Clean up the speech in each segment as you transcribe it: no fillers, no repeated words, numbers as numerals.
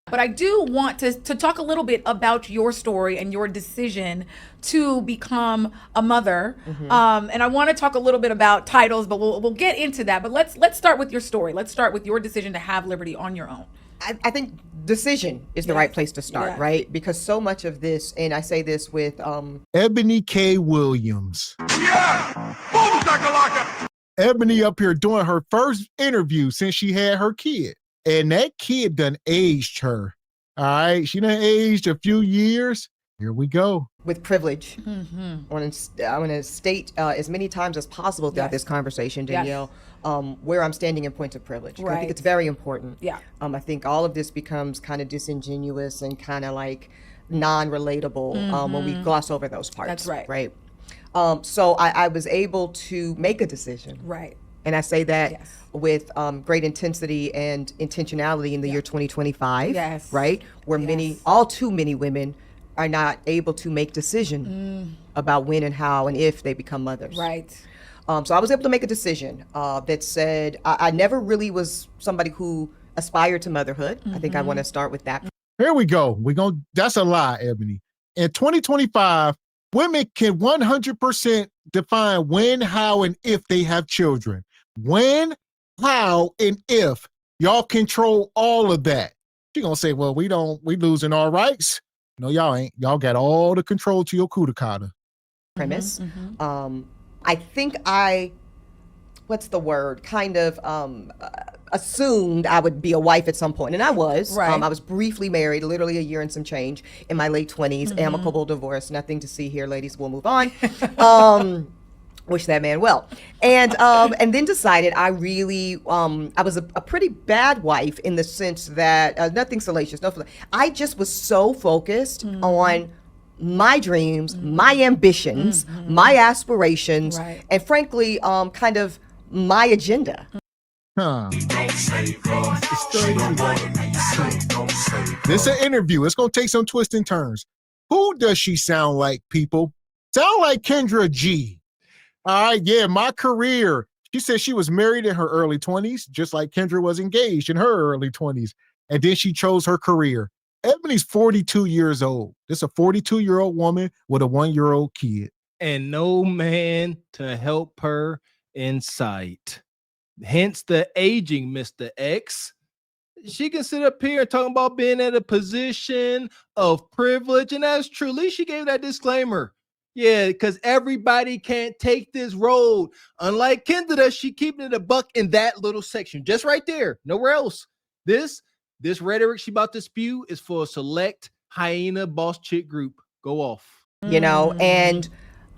But I do want to talk a little bit about your story and your decision to become a mother. And I want to talk a little bit about titles, but we'll get into that. But let's start with your story. Let's start with your decision to have Liberty on your own. I think decision is the right place to start, right? Because so much of this, and I say this with Eboni K. Williams. Yeah! Boom, shakalaka! Eboni up here doing her first interview since she had her kid. And that kid done aged her. All right. She done aged a few years. Here we go. With privilege. I want to state as many times as possible throughout this conversation, Danielle, where I'm standing in points of privilege. I think it's very important. I think all of this becomes kind of disingenuous and kind of like non-relatable when we gloss over those parts. That's right. Right. So I was able to make a decision. Right. And I say that with great intensity and intentionality in the year 2025, right? Where all too many women are not able to make decisions about when and how and if they become mothers. Right. So I was able to make a decision that said I never really was somebody who aspired to motherhood. I think I want to start with that. Here we go. That's a lie, Eboni. In 2025, women can 100% define when, how, and if they have children. When, how, and if. Y'all control all of that. She gonna say, well, we losing our rights. No, y'all ain't. Y'all got all the control to your kudakata. Premise. I think what's the word? Kind of assumed I would be a wife at some point, and I was. Right. I was briefly married, literally a year and some change, in my late 20s. Amicable divorce, nothing to see here, ladies. We'll move on. Wish that man well, and then decided I really I was a pretty bad wife in the sense that nothing salacious, I just was so focused on my dreams, my ambitions, my aspirations, and frankly, kind of my agenda. This is an interview. It's gonna take some twists and turns. Who does she sound like, people? Sound like Kendra G. All right, yeah, my career. She said she was married in her early 20s, just like Kendra was engaged in her early 20s. And then she chose her career. Eboni's 42 years old. This is a 42-year-old woman with a 1-year-old kid. And no man to help her in sight. Hence the aging Mr. X. She can sit up here talking about being at a position of privilege, and that's true. At least she gave that disclaimer. Yeah, because everybody can't take this road. Unlike Kendra, she keeping it a buck in that little section, just right there, nowhere else. This rhetoric she about to spew is for a select hyena boss chick group. Go off. You know, and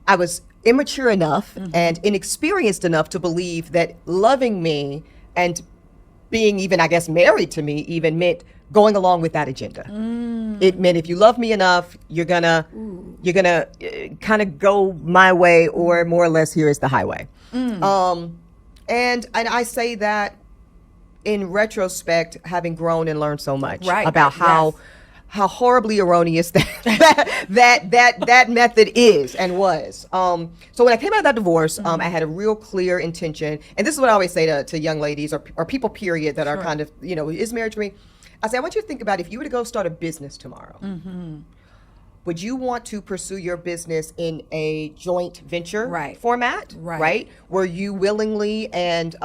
I was immature enough and inexperienced enough to believe that loving me and being even, I guess, married to me even meant going along with that agenda. It meant if you love me enough, you're gonna kind of go my way, or more or less here is the highway. And I say that in retrospect, having grown and learned so much about how horribly erroneous that method is and was. So when I came out of that divorce, I had a real clear intention, and this is what I always say to young ladies or people period that are kind of, is marriage for me. I say, I want you to think about if you were to go start a business tomorrow, would you want to pursue your business in a joint venture format, right? Where you willingly and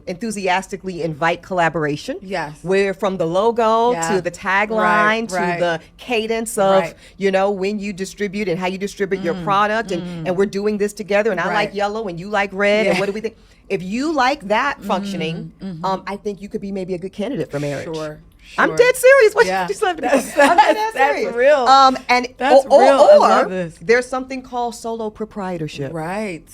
enthusiastically invite collaboration? Yes. Where from the logo to the tagline to the cadence of, when you distribute and how you distribute your product, and we're doing this together, and I like yellow and you like red, and what do we think? If you like that functioning, I think you could be maybe a good candidate for marriage. Sure. I'm dead serious. What Yeah. you I'm dead serious. That's real. And That's real. I love this. There's something called solo proprietorship, Right.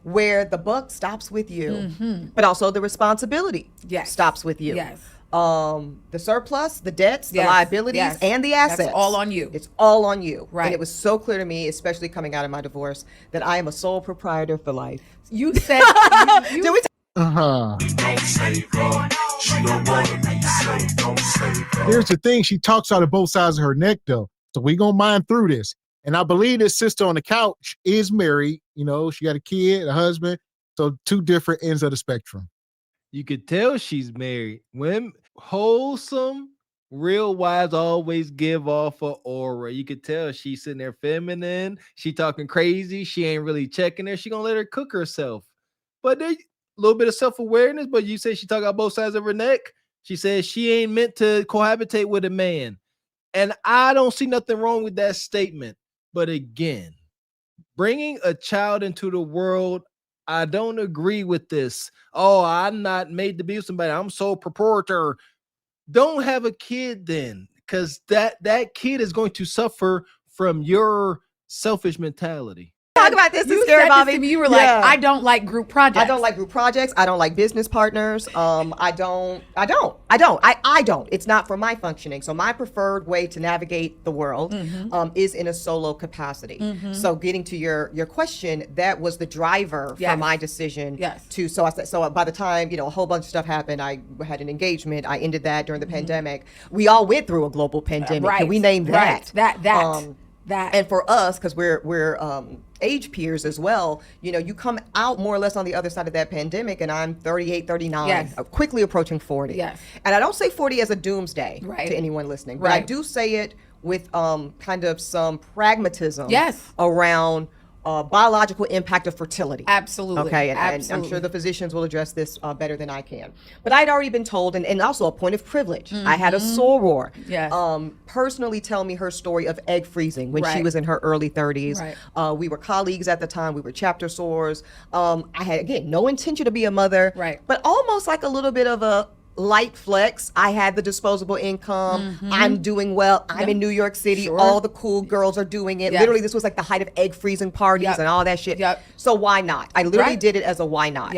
where the buck stops with you, but also the responsibility stops with you. Yes. The surplus, the debts, the liabilities, and the assets. That's all on you. It's all on you. Right. And it was so clear to me, especially coming out of my divorce, that I am a sole proprietor for life. You said Did we Here's the thing. She talks out of both sides of her neck, though. So we gonna mine through this. And I believe this sister on the couch is married. She got a kid, a husband. So two different ends of the spectrum. You could tell she's married. Wholesome Real wives always give off a aura. You could tell she's sitting there feminine. She talking crazy. She ain't really checking her. She gonna let her cook herself. But there a little bit of self-awareness. But you say she talk out both sides of her neck. She says she ain't meant to cohabitate with a man. And I don't see nothing wrong with that statement. But again, bringing a child into the world, I don't agree with this. Oh, I'm not made to be with somebody. I'm so proprietor. Don't have a kid then, because that kid is going to suffer from your selfish mentality. Talk about this. You Is scary, said Bobby. this to me. You were like, I don't like group projects. I don't like group projects. I don't like business partners. I don't. It's not for my functioning. So my preferred way to navigate the world is in a solo capacity. So getting to your question, that was the driver for my decision. To so by the time a whole bunch of stuff happened, I had an engagement. I ended that during the pandemic. We all went through a global pandemic. Can we name that? That. And for us, because we're age peers as well, you come out more or less on the other side of that pandemic, and I'm 38, 39, quickly approaching 40. And I don't say 40 as a doomsday to anyone listening, but I do say it with kind of some pragmatism around biological impact of fertility. Absolutely. Okay, and I'm sure the physicians will address this better than I can. But I'd already been told, and also a point of privilege. I had a soror personally tell me her story of egg freezing when she was in her early 30s. We were colleagues at the time. We were chapter sorors. I had, again, no intention to be a mother, but almost like a little bit of a light flex. I had the disposable income. I'm doing well. I'm in New York City. All the cool girls are doing it. Literally, this was like the height of egg freezing parties and all that shit. So why not? I literally did it as a why not.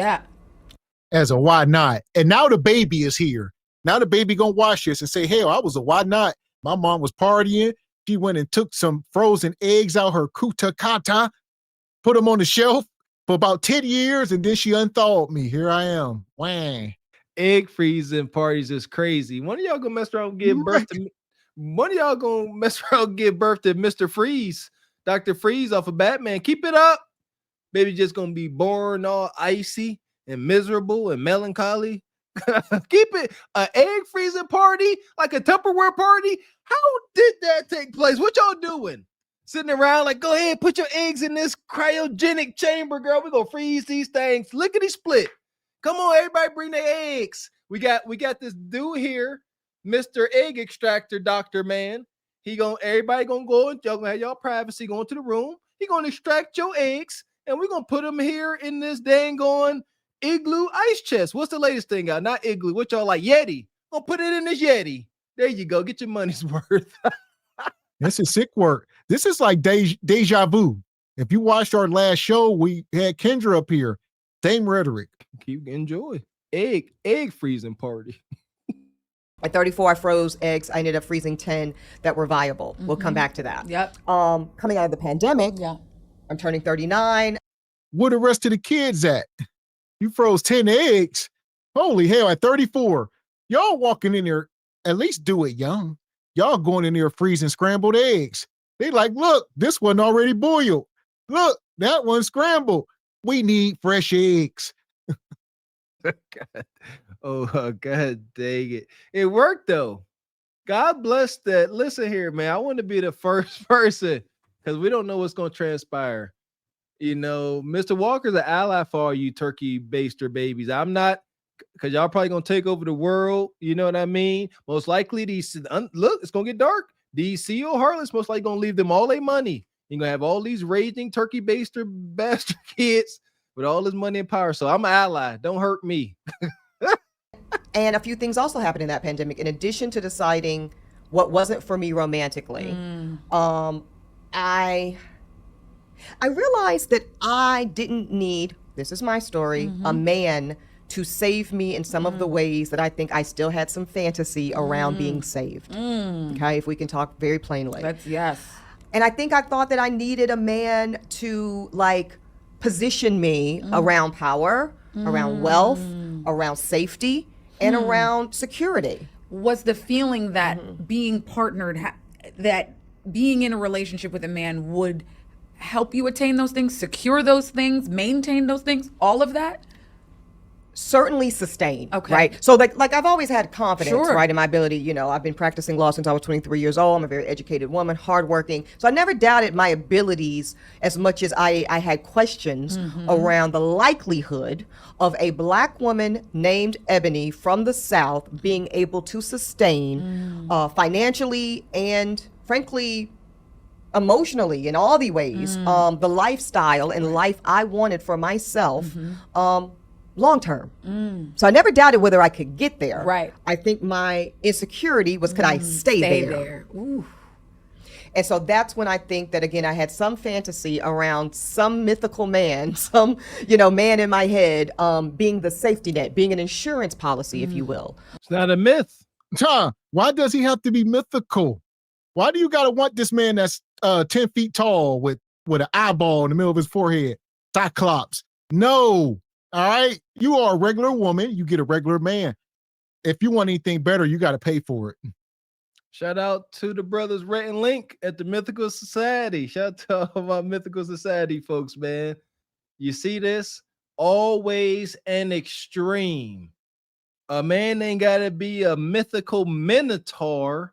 As a why not. And now the baby is here. Now the baby gonna watch this and say, hell, I was a why not. My mom was partying. She went and took some frozen eggs out her kuta kata, put them on the shelf for about 10 years, and then she unthawed me. Here I am. Wang. Egg freezing parties is crazy. One of y'all gonna mess around and give birth to me. One of y'all gonna mess around and give birth to Mr. Freeze, Dr. Freeze off of Batman. Keep it up. Baby just gonna be born all icy and miserable and melancholy. Keep it an egg freezing party, like a Tupperware party. How did that take place? What y'all doing? Sitting around like, go ahead, put your eggs in this cryogenic chamber, girl. We're gonna freeze these things. Lickety split. Come on, everybody, bring their eggs. We got this dude here, Mr. Egg Extractor, Doctor Man. Everybody gonna go and y'all gonna have y'all privacy, go into the room. He gonna extract your eggs, and we're gonna put them here in this dang on igloo ice chest. What's the latest thing out? Not igloo. What y'all like? Yeti. Gonna put it in this Yeti. There you go. Get your money's worth. This is sick work. This is like deja vu. If you watched our last show, we had Kendra up here. Same rhetoric. Keep enjoy. Egg freezing party. At 34, I froze eggs. I ended up freezing 10 that were viable. We'll come back to that. Coming out of the pandemic, I'm turning 39. Where the rest of the kids at? You froze 10 eggs. Holy hell, at 34. Y'all walking in there, at least do it young. Y'all going in there freezing scrambled eggs. They like, look, this one already boiled. Look, that one scrambled. We need fresh eggs. God. Oh, God dang it. It worked, though. God bless that. Listen here, man. I want to be the first person because we don't know what's going to transpire. Mr. Walker's an ally for all you turkey baster babies. I'm not, because y'all probably going to take over the world. You know what I mean? Most likely, look, it's going to get dark. These CEO harlots most likely going to leave them all their money. You're going to have all these raging turkey baster bastard kids with all this money and power. So I'm an ally. Don't hurt me. And a few things also happened in that pandemic. In addition to deciding what wasn't for me romantically, I realized that I didn't need, this is my story, a man to save me in some of the ways that I think I still had some fantasy around being saved. Okay, if we can talk very plainly. And I think I thought that I needed a man to position me around power, around wealth, around safety, and around security. Was the feeling that being partnered, that being in a relationship with a man would help you attain those things, secure those things, maintain those things, all of that? certainly sustained, Okay. right? So like I've always had confidence, Sure. right, in my ability. You know, I've been practicing law since I was 23 years old. I'm a very educated woman, hardworking. So I never doubted my abilities as much as I had questions around the likelihood of a black woman named Eboni from the South being able to sustain financially and frankly emotionally in all the ways the lifestyle and life I wanted for myself long term. So I never doubted whether I could get there. Right. I think my insecurity was could I stay there? Ooh. And so that's when I think that again I had some fantasy around some mythical man, some man in my head being the safety net, being an insurance policy, if you will. It's not a myth. Why does he have to be mythical? Why do you gotta want this man that's 10 feet tall with an eyeball in the middle of his forehead? Cyclops. No. All right. You are a regular woman. You get a regular man. If you want anything better, you got to pay for it. Shout out to the brothers Rhett and Link at the Mythical Society. Shout out to all my Mythical Society folks, man. You see this? Always an extreme. A man ain't got to be a mythical minotaur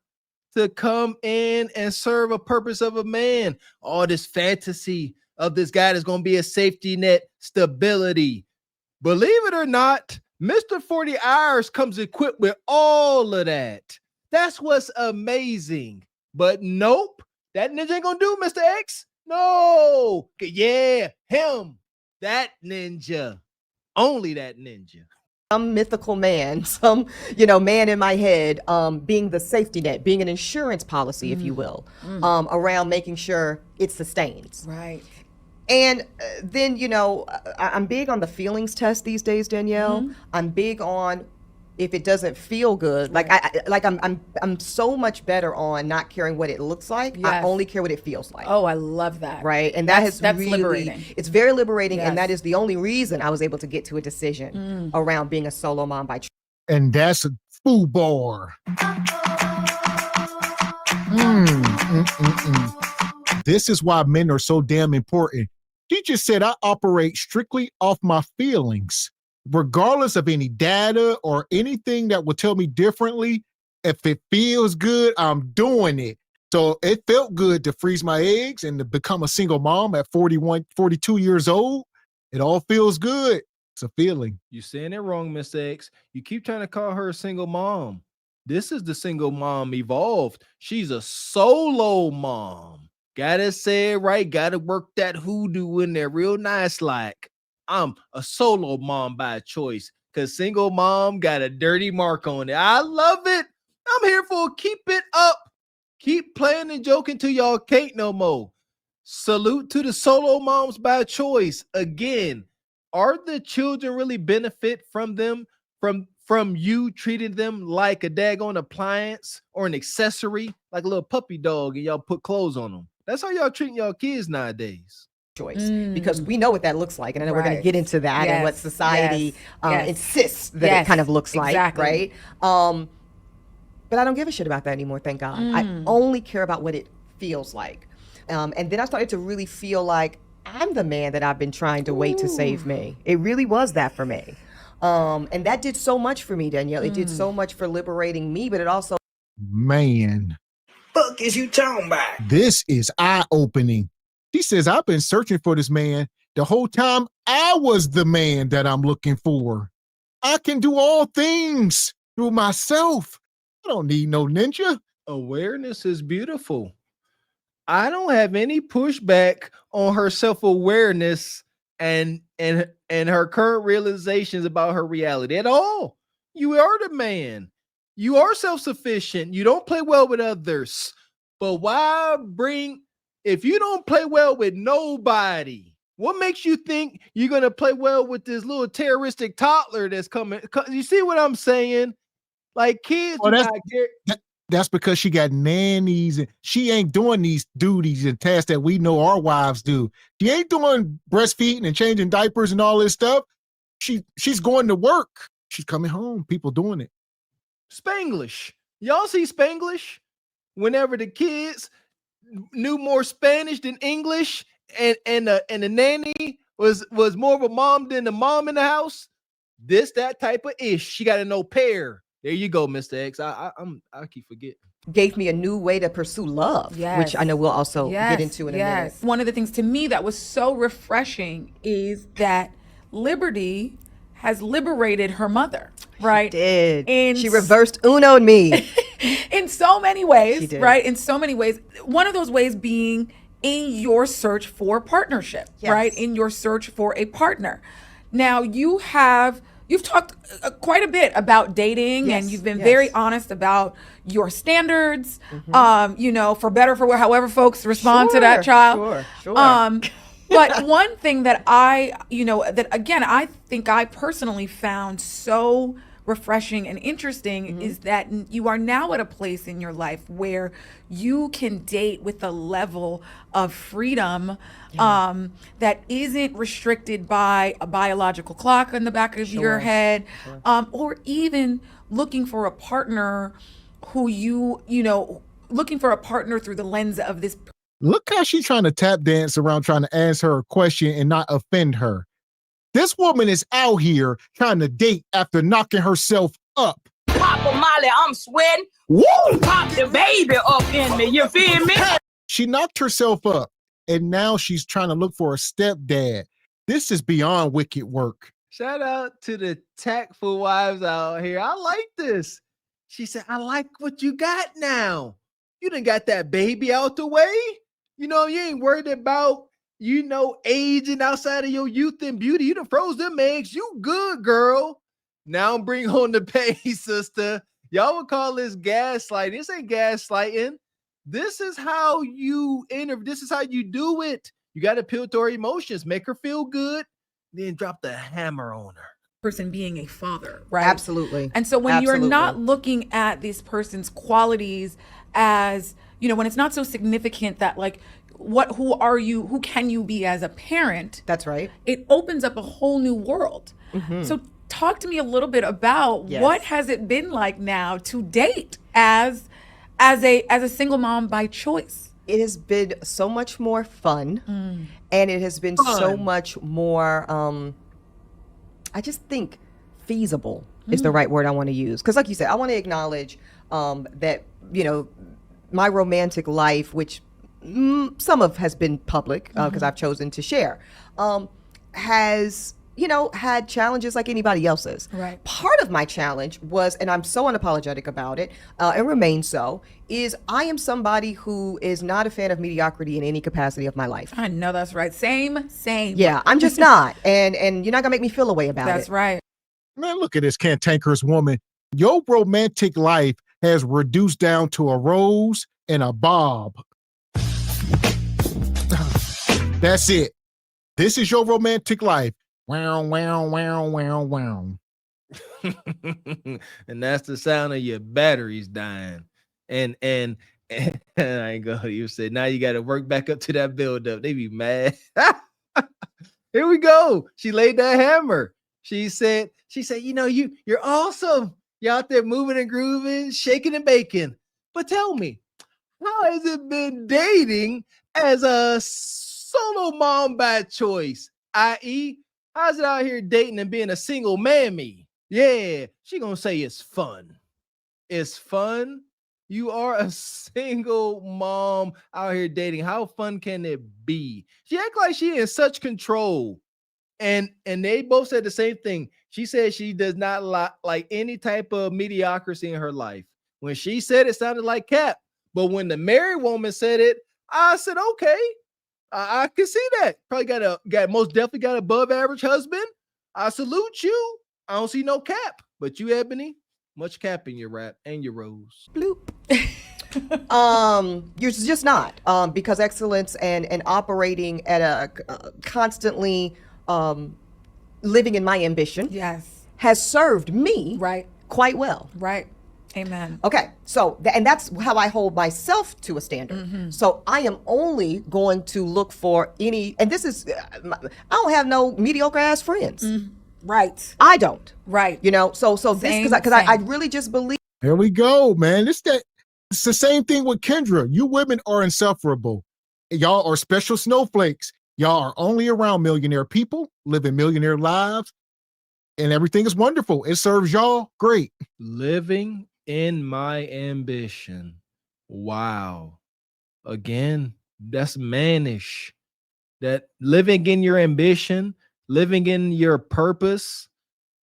to come in and serve a purpose of a man. All this fantasy of this guy that's going to be a safety net, stability. Believe it or not, Mr. 40 Hours comes equipped with all of that. That's what's amazing. But nope, that ninja ain't gonna do Mr. X. No. Yeah, him. That ninja. Only that ninja. Some mythical man, some man in my head being the safety net, being an insurance policy, if you will, around making sure it sustains. Right. And then, I'm big on the feelings test these days, Danielle. I'm big on if it doesn't feel good. Like I'm so much better on not caring what it looks like. Yes. I only care what it feels like. Oh, I love that. Right. And that's really, liberating. It's very liberating. Yes. And that is the only reason I was able to get to a decision around being a solo mom by choice. And that's a foobar. This is why men are so damn important. She just said I operate strictly off my feelings, regardless of any data or anything that will tell me differently. If it feels good, I'm doing it. So it felt good to freeze my eggs and to become a single mom at 41, 42 years old. It all feels good. It's a feeling. You're saying it wrong, Miss X. You keep trying to call her a single mom. This is the single mom evolved. She's a solo mom. Gotta say it right. Gotta work that hoodoo in there real nice like. I'm a solo mom by choice because single mom got a dirty mark on it. I love it. I'm here for it. Keep it up. Keep playing and joking till y'all can't no more. Salute to the solo moms by choice. Again, are the children really benefit from them, from you treating them like a daggone appliance or an accessory, like a little puppy dog, and y'all put clothes on them? That's how y'all treating y'all kids nowadays. Choice, because we know what that looks like, and I know we're going to get into that and what society insists that it kind of looks like, right? But I don't give a shit about that anymore, thank God. I only care about what it feels like. And then I started to really feel like I'm the man that I've been trying to wait to save me. It really was that for me. And that did so much for me, Danielle. It did so much for liberating me, but it also... Man. Fuck is you talking about? This is eye-opening. She says, I've been searching for this man the whole time. I was the man that I'm looking for. I can do all things through myself. I don't need no ninja. Awareness is beautiful. I don't have any pushback on her self-awareness and her current realizations about her reality at all. You are the man. You are self-sufficient. You don't play well with others. But why bring, if you don't play well with nobody, what makes you think you're going to play well with this little terroristic toddler that's coming? You see what I'm saying? Like kids, that's because she got nannies and she ain't doing these duties and tasks that we know our wives do. She ain't doing breastfeeding and changing diapers and all this stuff. She's going to work. She's coming home. People doing it. Spanglish. Y'all see Spanglish? Whenever the kids knew more Spanish than English, and the nanny was more of a mom than the mom in the house. this, that type of ish. She got to know pair. There you go, Mr. X. I keep forgetting. Gave me a new way to pursue love, which I know we'll also get into in a minute. One of the things to me that was so refreshing is that Liberty has liberated her mother, right? She did. And she reversed Uno'd me. In so many ways, She did. right? In so many ways. One of those ways being in your search for partnership, right? In your search for a partner. Now you've talked quite a bit about dating, and you've been very honest about your standards, you know, for better, for however folks respond to that child. Sure. But one thing that I think I personally found so refreshing and interesting is that you are now at a place in your life where you can date with a level of freedom that isn't restricted by a biological clock in the back of your head, or even looking for a partner who looking for a partner through the lens of this. Look how she's trying to tap dance around trying to answer her question and not offend her. This woman is out here trying to date after knocking herself up. Papa Molly, I'm sweating. Woo! Pop the baby up in me. You feel me? She knocked herself up, and now she's trying to look for a stepdad. This is beyond wicked work. Shout out to the tactful wives out here. I like this. She said, I like what you got now. You done got that baby out the way. You know, you ain't worried about, you know, aging outside of your youth and beauty. You done froze them eggs. You good, girl. Now bring home the pay, sister. Y'all would call this gaslighting. This ain't gaslighting. This is how you this is how you do it. You got to appeal to her emotions, make her feel good, then drop the hammer on her. Person being a father, right? Absolutely. And so when you're not looking at this person's qualities as, you know, when it's not so significant that like, who are you, who can you be as a parent? That's right. It opens up a whole new world. So talk to me a little bit about what has it been like now to date as a single mom by choice? It has been so much more fun, and it has been so much more, I just think feasible is the right word I want to use. Because like you said, I want to acknowledge that, you know, my romantic life, which some of has been public because I've chosen to share, has, you know, had challenges like anybody else's. Right. Part of my challenge was, and I'm so unapologetic about it, and remain so, is I am somebody who is not a fan of mediocrity in any capacity of my life. I know that's right. Same. Yeah, I'm just not. And you're not gonna make me feel a way about it. That's right. Man, look at this cantankerous woman. Your romantic life has reduced down to a rose and a bob. That's it. This is your romantic life. Wow, wow, wow, wow, wow. And that's the sound of your batteries dying. And I ain't gonna you say now you got to work back up to that build up. They be mad. Here we go. She laid that hammer. She said, you know, you're awesome. You're out there moving and grooving, shaking and baking. But tell me, how has it been dating as a solo mom by choice? I.e., how's it out here dating and being a single mammy? Yeah, she gonna say it's fun. It's fun. You are a single mom out here dating. How fun can it be? She act like she in such control. And they both said the same thing. She said she does not like any type of mediocrity in her life. When she said it sounded like cap. But when the married woman said it, I said, okay, I can see that. Probably most definitely got above average husband. I salute you. I don't see no cap. But you, Ebony, much cap in your rap and your rose. Bloop. You're just not, because excellence and operating at a constantly living in my ambition has served me quite well. Right. Amen. Okay, so and that's how I hold myself to a standard. So I am only going to look for any, and this is, I don't have no mediocre ass friends. Right. I don't. Right. You know, so this, because I really just believe. There we go, man. It's the same thing with Kendra. You women are insufferable. Y'all are special snowflakes. Y'all are only around millionaire people, living millionaire lives. and everything is wonderful. It serves y'all great. Living in my ambition. Wow. Again, that's mannish. That living in your ambition, living in your purpose,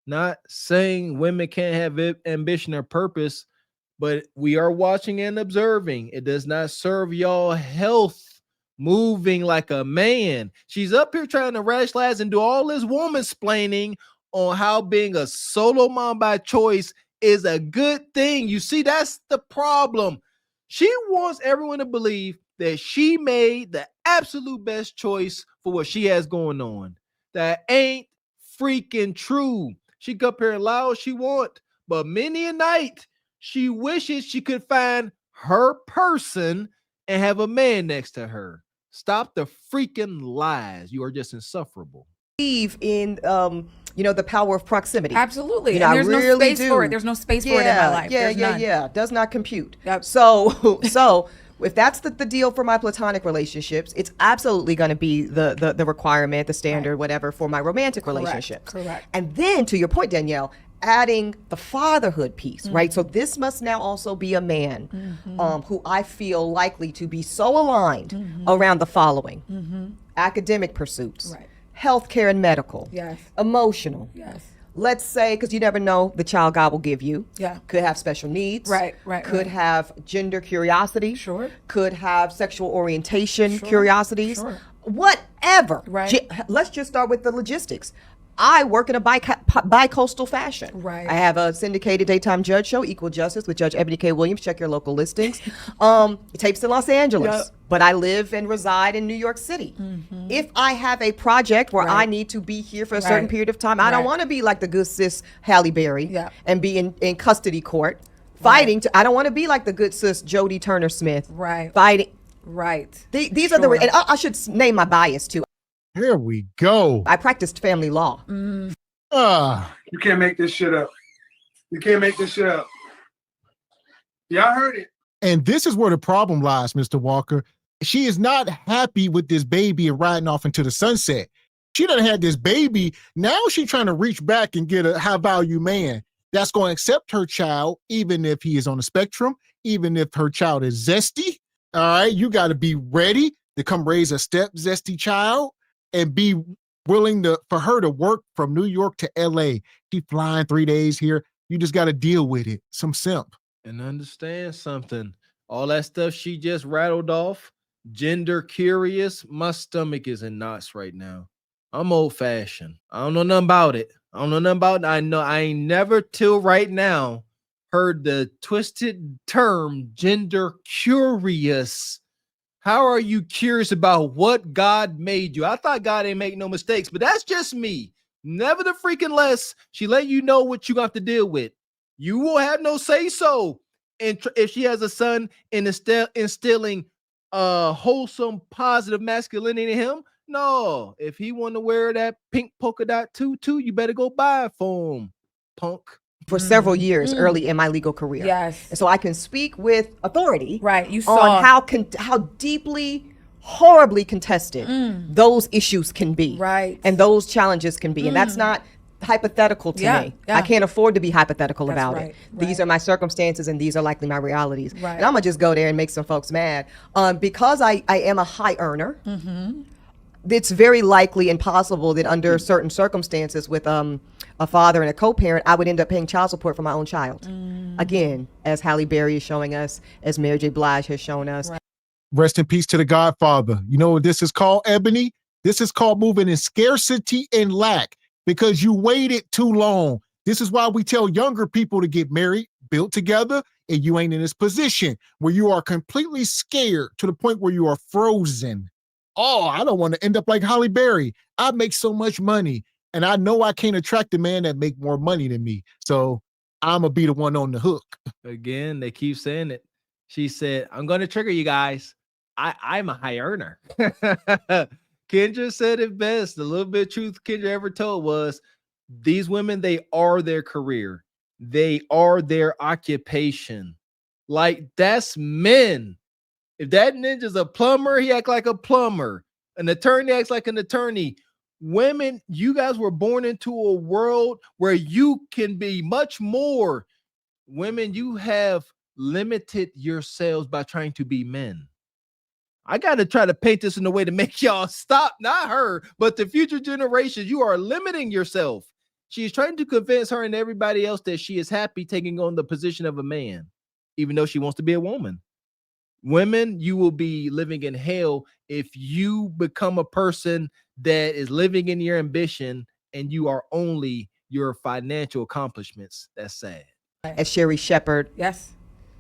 not saying women can't have ambition or purpose, but we are watching and observing. It does not serve y'all health moving like a man. She's up here trying to rationalize and do all this woman splaining on how being a solo mom by choice is a good thing. You see, that's the problem. She wants everyone to believe that she made the absolute best choice for what she has going on. That ain't freaking true. She can up here and lie all she want, but many a night she wishes she could find her person and have a man next to her. Stop the freaking lies. You are just insufferable. Believe in the power of proximity. Absolutely. You know, And there's I no really space for it. There's no space for it in my life. There's none. Does not compute. Yep. So if that's the deal for my platonic relationships, it's absolutely going to be the requirement, the standard, whatever, for my romantic relationships. Correct. And then, to your point, Danielle, adding the fatherhood piece, right? So this must now also be a man who I feel likely to be so aligned around the following: academic pursuits, healthcare and medical, emotional. Let's say, because you never know the child God will give you. Could have special needs. Could have gender curiosity. Could have sexual orientation curiosities. Whatever. Let's just start with the logistics. I work in a bi-coastal fashion. I have a syndicated daytime judge show, Equal Justice, with Judge Eboni K. Williams. Check your local listings. It tapes in Los Angeles, but I live and reside in New York City. If I have a project where I need to be here for a certain period of time, I don't want to be like the good sis Halle Berry and be in custody court fighting. I don't want to be like the good sis Jodie Turner Smith fighting. These are the, and I should name my bias too. Here we go. I practiced family law. You can't make this shit up. You can't make this shit up. Y'all heard it. And this is where the problem lies, Mr. Walker. She is not happy with this baby and riding off into the sunset. She done had this baby. Now she's trying to reach back and get a high-value man that's going to accept her child, even if he is on the spectrum, even if her child is zesty. All right, you got to be ready to come raise a step zesty child and be willing for her to work from New York to LA. She flying 3 days here. You just got to deal with it. Some simp. And understand something. All that stuff she just rattled off, gender curious, my stomach is in knots right now. I'm old fashioned. I don't know nothing about it. I know I ain't never till right now heard the twisted term gender curious. How are you curious about what God made you? I thought God ain't make no mistakes, but that's just me. Never the freaking less. She let you know what you got to deal with. You will have no say so. And if she has a son instilling wholesome, positive masculinity in him, no. If he want to wear that pink polka dot tutu, you better go buy it for him, punk. For several years early in my legal career. And so I can speak with authority You saw on how deeply, horribly contested those issues can be. And those challenges can be. And that's not hypothetical to me. I can't afford to be hypothetical about it. These are my circumstances and these are likely my realities. And I'm gonna just go there and make some folks mad. Because I am a high earner, it's very likely and possible that under certain circumstances with a father and a co-parent, I would end up paying child support for my own child. Again, as Halle Berry is showing us, as Mary J. Blige has shown us. Rest in peace to the Godfather. You know what this is called, Eboni? This is called moving in scarcity and lack because you waited too long. This is why we tell younger people to get married, build together, and you ain't in this position where you are completely scared to the point where you are frozen. Oh, I don't want to end up like Halle Berry. I make so much money, and I know I can't attract a man that make more money than me. So I'm going to be the one on the hook. Again, they keep saying it. She said, I'm going to trigger you guys. I'm a high earner. Kendra said it best. The little bit of truth Kendra ever told was these women, they are their career. They are their occupation. Like, that's men. If that ninja's a plumber, he act like a plumber. An attorney acts like an attorney. Women, you guys were born into a world where you can be much more. Women, you have limited yourselves by trying to be men. I got to try to paint this in a way to make y'all stop, not her, but the future generations. You are limiting yourself. She's trying to convince her and everybody else that she is happy taking on the position of a man, even though she wants to be a woman. Women, you will be living in hell if you become a person that is living in your ambition and you are only your financial accomplishments. That's sad. As Sherry Shepherd Yes.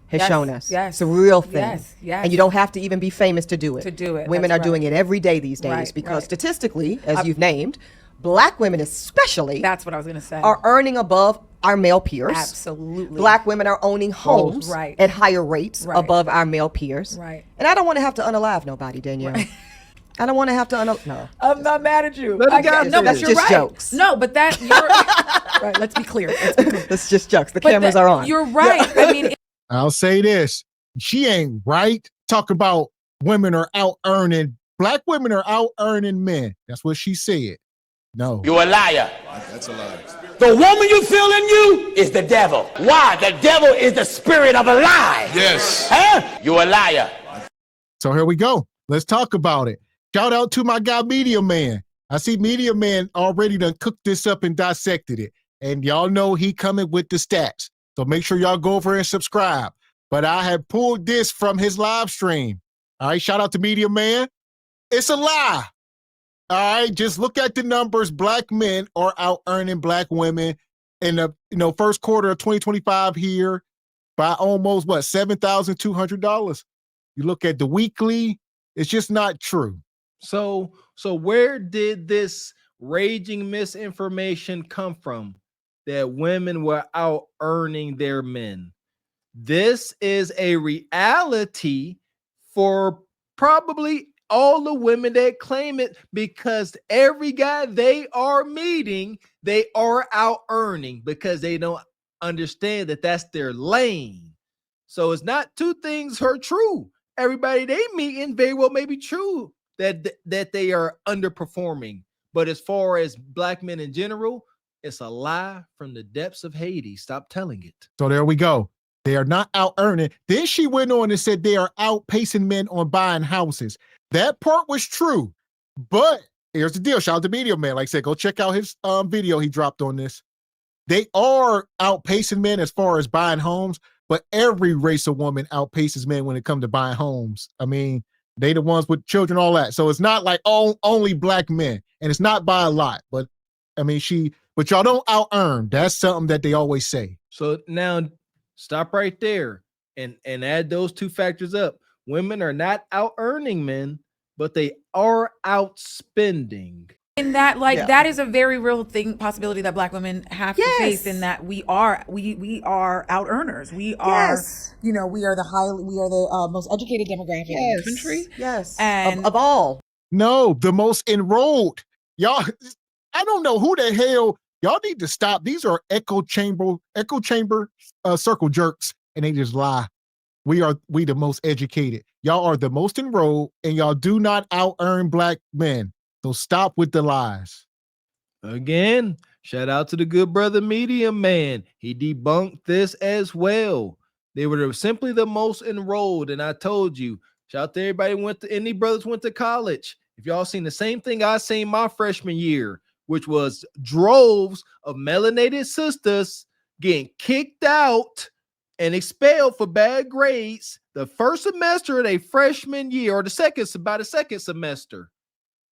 has shown us. Yes. It's a real thing. Yes. Yes. And you don't have to even be famous to do it. Women That's are doing right. it every day these days Right, because right. statistically, as you've named, Black women especially That's what I was going to say. are earning above our male peers. Absolutely. Black women are owning homes Right. at higher rates Right. above our male peers. Right. And I don't want to have to unalive nobody, Danielle. I don't want to have to no. I'm not mad at you. Let it go. No, but That's you're just right. jokes. No, but that you're right. Let's be clear. That's just jokes. The But cameras are on. You're right. I mean, I'll say this. She ain't right. Talk about women are out earning. Black women are out earning men. That's what she said. No. You a liar. That's a lie. The woman you feel in you is the devil. Why? The devil is the spirit of a lie. Yes. Huh? You a liar. So here we go. Let's talk about it. Shout out to my guy, Media Man. I see Media Man already done cooked this up and dissected it. And y'all know he coming with the stats. So make sure y'all go over and subscribe. But I have pulled this from his live stream. All right, shout out to Media Man. It's a lie. All right, just look at the numbers. Black men are out earning black women in the first quarter of 2025 here by almost $7,200. You look at the weekly, it's just not true. So where did this raging misinformation come from that women were out earning their men? This is a reality for probably all the women that claim it, because every guy they are meeting, they are out earning because they don't understand that that's their lane. So it's not two things are true. Everybody they meeting very well may be true that they are underperforming. But as far as black men in general, it's a lie from the depths of Hades. Stop telling it. So there we go. They are not out earning. Then she went on and said they are outpacing men on buying houses. That part was true. But here's the deal. Shout out to Media Man. Like I said, go check out his video he dropped on this. They are outpacing men as far as buying homes, but every race of woman outpaces men when it comes to buying homes. I mean, they the ones with children, all that. So it's not like only black men, and it's not by a lot. But I mean, but y'all don't out earn. That's something that they always say. So now stop right there and add those two factors up. Women are not out earning men, but they are out spending. in that, that is a very real possibility that black women have to face, in that we are out earners. We are, we are the most educated demographic in the country. Yes. And of all. No, the most enrolled. Y'all, I don't know who the hell. Y'all need to stop. These are echo chamber circle jerks, and they just lie. We the most educated. Y'all are the most enrolled, and y'all do not out earn black men. So stop with the lies. Again, shout out to the good brother Media Man. He debunked this as well. They were simply the most enrolled, and I told you, shout out to everybody any brothers went to college. If y'all seen the same thing I seen my freshman year, which was droves of melanated sisters getting kicked out and expelled for bad grades the first semester of their freshman year, or by the second semester.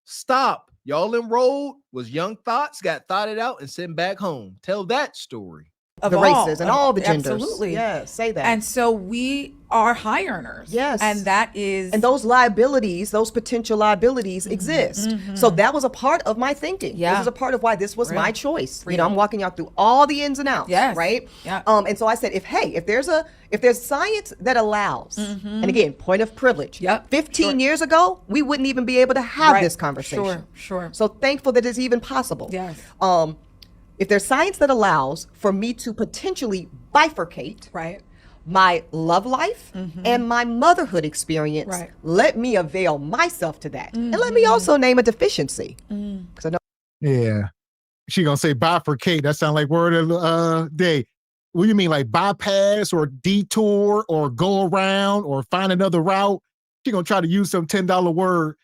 Stop. Y'all enrolled, was young thoughts, got thoughted out and sent back home. Tell that story. Of the races and all the genders. Absolutely. Yeah, say that. And so we are high earners. Yes. And that is. And those liabilities, those potential liabilities exist. So that was a part of my thinking. Yeah. This was a part of why this was my choice. I'm walking y'all through all the ins and outs. Yes. Right? Yeah. And so I said, if there's science that allows, and again, point of privilege. Yep. 15 years ago, we wouldn't even be able to have this conversation. Sure. So thankful that it's even possible. Yes. If there's science that allows for me to potentially bifurcate my love life and my motherhood experience, let me avail myself to that. And let me also name a deficiency. Because I know Yeah. She gonna say bifurcate. That sound like word of the day. What do you mean, like bypass or detour or go around or find another route? She gonna try to use some $10 word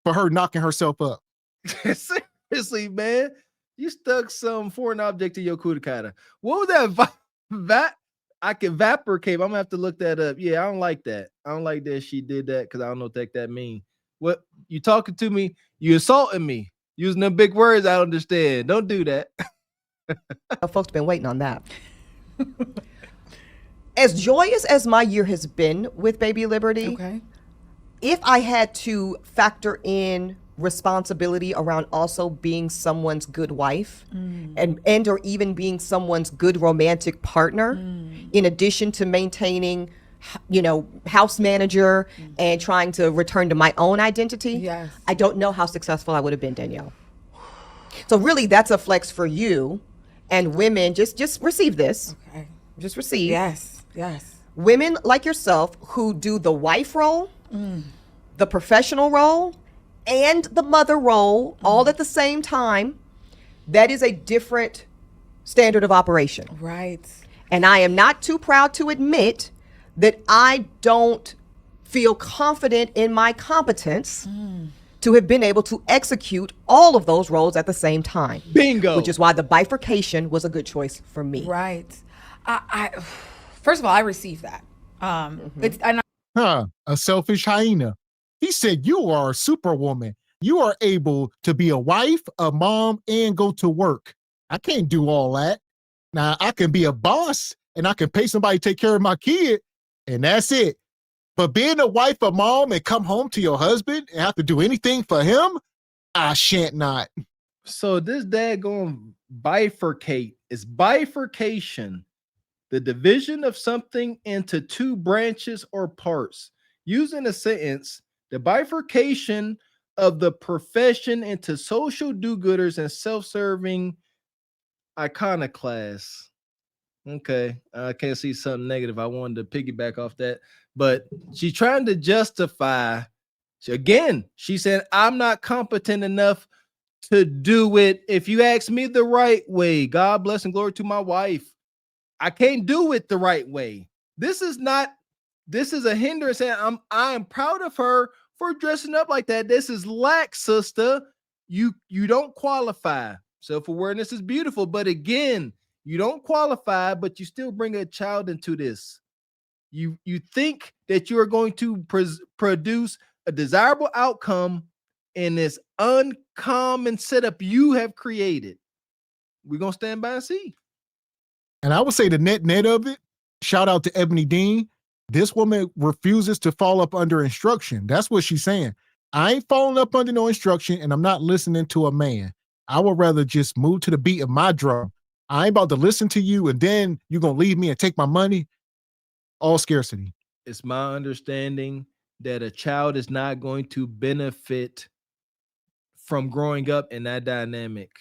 for her knocking herself up. Seriously, man. You stuck some foreign object to your kudakata. What was that? I can vaporcate. I'm gonna have to look that up. Yeah, I don't like that. I don't like that she did that because I don't know what that mean. What you talking to me? You insulting me using them big words. I don't understand. Don't do that. Folks been waiting on that. As joyous as my year has been with Baby Liberty, Okay. if I had to factor in responsibility around also being someone's good wife and or even being someone's good romantic partner, in addition to maintaining, house manager and trying to return to my own identity, Yes. I don't know how successful I would have been, Danielle. So really, that's a flex for you. And women, just receive this. Okay. Just receive. Yes. Yes. Women like yourself who do the wife role, the professional role, and the mother role all at the same time, that is a different standard of operation. Right. And I am not too proud to admit that I don't feel confident in my competence to have been able to execute all of those roles at the same time. Bingo. Which is why the bifurcation was a good choice for me. Right. I first of all, I received that. It's and A selfish hyena. He said, you are a superwoman. You are able to be a wife, a mom, and go to work. I can't do all that. Now, I can be a boss and I can pay somebody to take care of my kid, and that's it. But being a wife, a mom, and come home to your husband and have to do anything for him, I shan't not. So this dad going bifurcate. It's bifurcation, the division of something into two branches or parts. Using a sentence, the bifurcation of the profession into social do-gooders and self-serving iconoclasts. Okay, I can't see something negative. I wanted to piggyback off that, but she's trying to justify. She said, I'm not competent enough to do it. If you ask me the right way, God bless and glory to my wife, I can't do it the right way. This is a hindrance. And I'm proud of her for dressing up like that. This is lax, sister. You don't qualify. Self-awareness is beautiful, but again, you don't qualify, but you still bring a child into this. You think that you are going to produce a desirable outcome in this uncommon setup you have created. We're going to stand by and see. And I would say the net of it, shout out to Eboni Dean. This woman refuses to fall up under instruction. That's what she's saying. I ain't falling up under no instruction, and I'm not listening to a man. I would rather just move to the beat of my drum. I ain't about to listen to you, and then you're going to leave me and take my money. All scarcity. It's my understanding that a child is not going to benefit from growing up in that dynamic.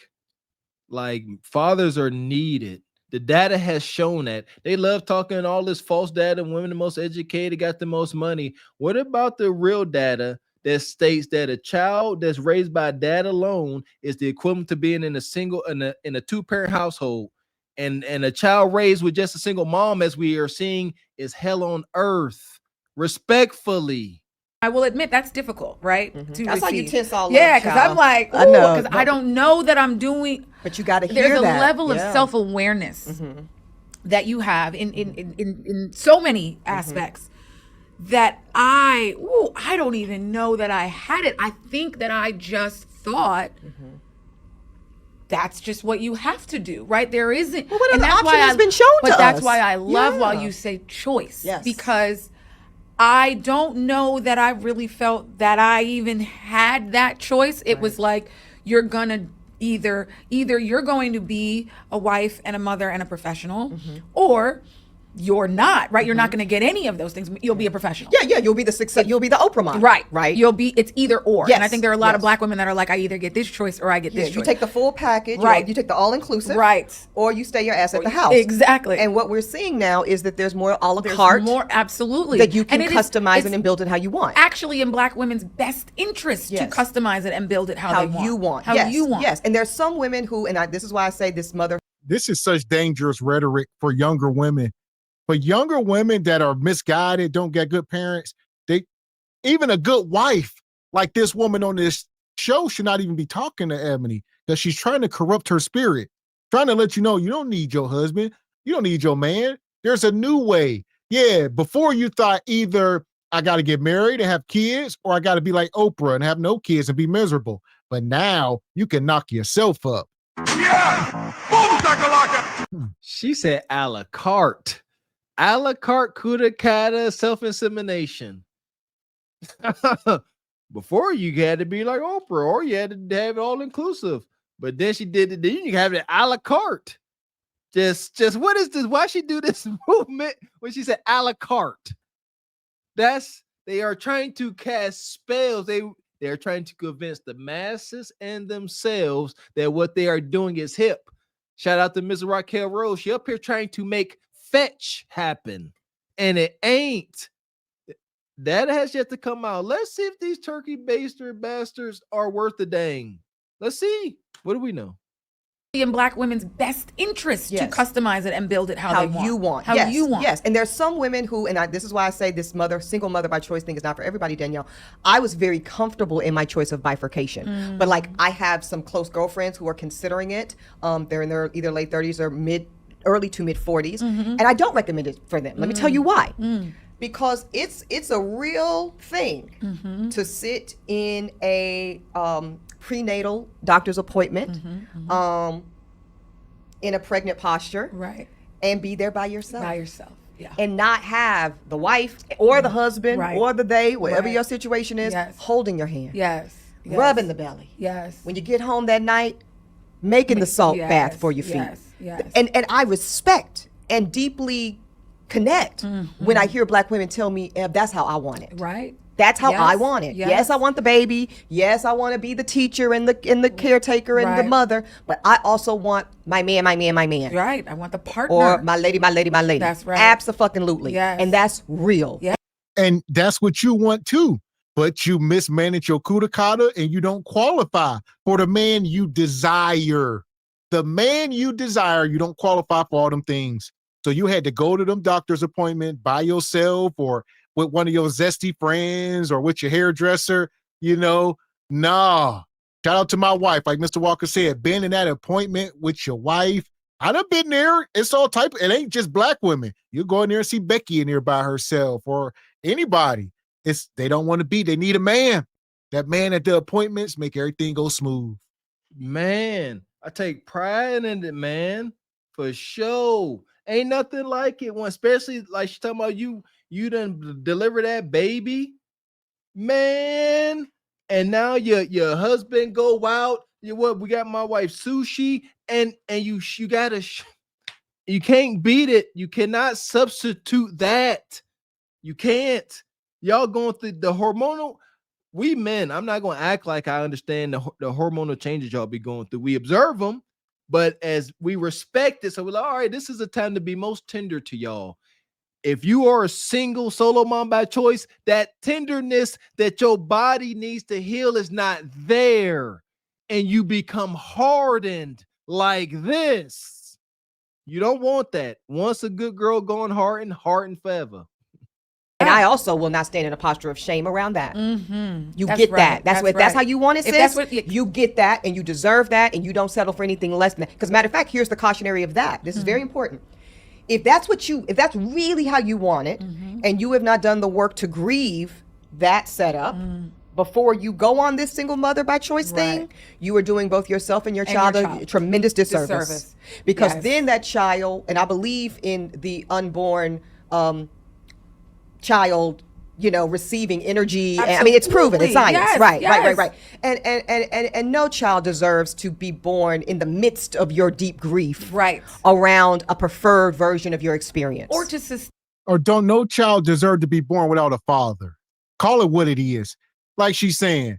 Like, fathers are needed. The data has shown that. They love talking all this false data. Women the most educated, got the most money. What about the real data that states that a child that's raised by dad alone is the equivalent to being in a two-parent household? And a child raised with just a single mom, as we are seeing, is hell on earth. Respectfully. I will admit that's difficult, right? To That's how you receive. tense all Yeah, up, because child. I'm like, I know. because I don't know that I'm doing. But you got to hear There's a that. level of Yeah. self-awareness that you have in so many aspects that I don't even know that I had it. I think that I just thought that's just what you have to do, right? There isn't. Well, what and other that's option why has been shown but to that's us? why I love while Yeah. you say choice. Yes. Because I don't know that I really felt that I even had that choice. It was like, you're gonna either you're going to be a wife and a mother and a professional, or you're not, right? You're not going to get any of those things. You'll be a professional. Yeah, you'll be the success. You'll be the Oprah model. Right. It's either or. Yes, And I think there are a lot of yes. Black women that are like, I either get this choice or I get this choice. You take the full package, Right. or you take the all-inclusive, Right. or you stay your ass at the house. Exactly. And what we're seeing now is that there's more a la There's carte more, absolutely. that you can And customize it's and build it how you want. actually in Black women's best interest to Yes. customize it and build it how How they want. you want. How Yes, you want. Yes. And there's some women who, and this is why I say this mother. This is such dangerous rhetoric for younger women. For younger women that are misguided, don't get good parents, even a good wife like this woman on this show should not even be talking to Eboni, because she's trying to corrupt her spirit, trying to let you know you don't need your husband, you don't need your man. There's a new way. Yeah, before you thought either I got to get married and have kids, or I got to be like Oprah and have no kids and be miserable. But now you can knock yourself up. Yeah! Boom, shakalaka! She said a la carte. A la carte coulda coulda self-insemination. Before you had to be like Oprah, or you had to have it all inclusive. But then she did it. Then you have it a la carte. Just what is this? Why she do this movement when she said a la carte? They are trying to cast spells. They are trying to convince the masses and themselves that what they are doing is hip. Shout out to Miss Raquel Rose. She up here trying to make fetch happen, and it ain't. That has yet to come out. Let's see if these turkey baster bastards are worth the dang. Let's see. What do we know? In Black women's best interest to Yes. customize it and build it how they want. you want. How Yes, you want. Yes. And there's some women who, and this is why I say this single mother by choice thing is not for everybody, Danielle. I was very comfortable in my choice of bifurcation. But like, I have some close girlfriends who are considering it. They're in their either late 30s or early to mid 40s. And I don't recommend it for them. Let me tell you why. Because it's a real thing to sit in a prenatal doctor's appointment in a pregnant posture, Right. and be there by yourself. By yourself. Yeah. And not have the wife or the husband Right. or the they, whatever Right. your situation is, Yes. holding your hand, Yes. rubbing the belly. Yes. When you get home that night, making the salt Yes. bath for your feet. Yes. Yes. And I respect and deeply connect when I hear Black women tell me, that's how I want it. Right. That's how Yes, I want it. yes. Yes, I want the baby. Yes, I want to be the teacher and the caretaker and the Right. mother. But I also want my man. Right. I want the partner. Or my lady. That's right. Abso-fucking-lutely. Yes. And that's real. Yeah. And that's what you want too. But you mismanage your kudakata and you don't qualify for the man you desire. The man you desire, you don't qualify for all them things. So you had to go to them doctor's appointment by yourself or with one of your zesty friends or with your hairdresser, nah. Shout out to my wife, like Mr. Walker said, being in that appointment with your wife. I done been there. It's all type. It ain't just Black women. You go in there and see Becky in there by herself or anybody. They don't want to be. They need a man. That man at the appointments make everything go smooth. Man, I take pride in it, man, for sure. Ain't nothing like it when, especially like she's talking about you done deliver that baby, man, and now your husband go out. We got my wife sushi, and you gotta you can't beat it. You cannot substitute that. You can't. Y'all going through the hormonal. We men, I'm not gonna act like I understand the hormonal changes y'all be going through. We observe them, but as we respect it, so we're like, all right, this is a time to be most tender to y'all. If you are a single solo mom by choice, that tenderness that your body needs to heal is not there, and you become hardened like this. You don't want that. Once a good girl going hardened forever. And I also will not stand in a posture of shame around that. You That's get right. that. That's That's what. That's right. how you want it, If sis. that's what you get that, and you deserve that, and you don't settle for anything less than that. Because matter of fact, here's the cautionary of that. This is very important. If that's really how you want it, and you have not done the work to grieve that setup before you go on this single mother by choice thing, you are doing both yourself and your child a tremendous disservice. Because then that child, and I believe in the unborn child receiving energy. And, I mean, it's proven, it's science. Yes, right. yes. And no child deserves to be born in the midst of your deep grief. Right. Around a preferred version of your experience. Or to sustain. Or don't no child deserve to be born without a father. Call it what it is. Like she's saying,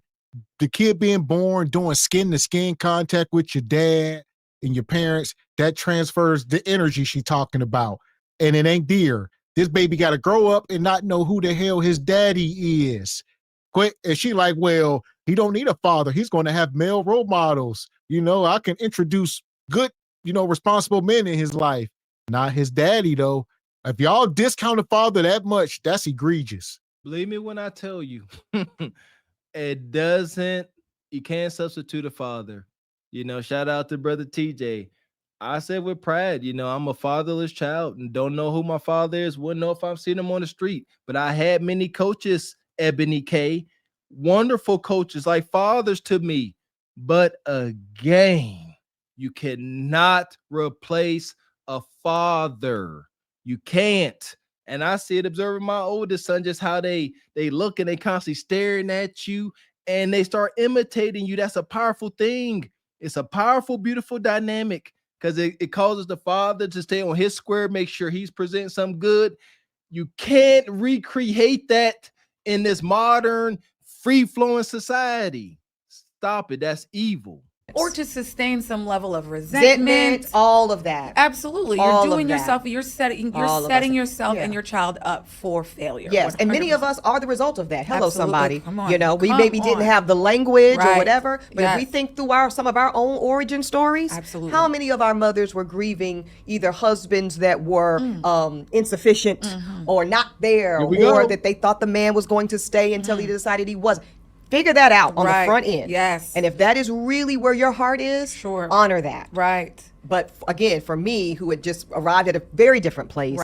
the kid being born doing skin to skin contact with your dad and your parents, that transfers the energy she's talking about. And it ain't dear. This baby got to grow up and not know who the hell his daddy is. And she like, well, he don't need a father. He's going to have male role models. I can introduce good, responsible men in his life. Not his daddy, though. If y'all discount a father that much, that's egregious. Believe me when I tell you, you can't substitute a father. Shout out to brother TJ. I said with pride, I'm a fatherless child and don't know who my father is. Wouldn't know if I've seen him on the street. But I had many coaches, Ebony K, wonderful coaches, like fathers to me. But again, you cannot replace a father. You can't. And I see it observing my oldest son, just how they look and they constantly staring at you and they start imitating you. That's a powerful thing. It's a powerful, beautiful dynamic. Because it causes the father to stay on his square, make sure he's presenting something good. You can't recreate that in this modern, free-flowing society. Stop it. That's evil. Or to sustain some level of resentment. All of that. Absolutely. All you're doing of yourself, that. you're setting Yeah. yourself and your child up for failure. Yes, and many 100%. of us are the result of that. Hello, Absolutely. somebody. Come on. We Come maybe didn't on. have the language or Right. whatever, but if we Yes. think through some of our own origin stories, Absolutely. how many of our mothers were grieving either husbands that were insufficient or not there, Here we or go. that they thought the man was going to stay until he decided he wasn't. Figure that out on the Right. front end. Yes. And if that is really where your heart is, Sure. honor that. Right. But again, for me, who had just arrived at a very different place,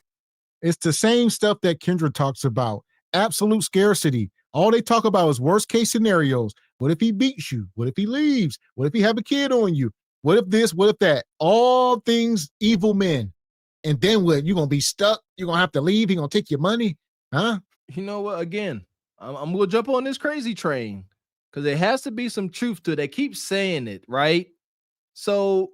It's the same stuff that Kendra talks about. Absolute scarcity. All they talk about is worst case scenarios. What if he beats you? What if he leaves? What if he have a kid on you? What if this? What if that? All things evil men. And then what? You're going to be stuck? You're going to have to leave? He going to take your money? Huh? You know what? Again, I'm going to jump on this crazy train because there has to be some truth to it. They keep saying it, right? So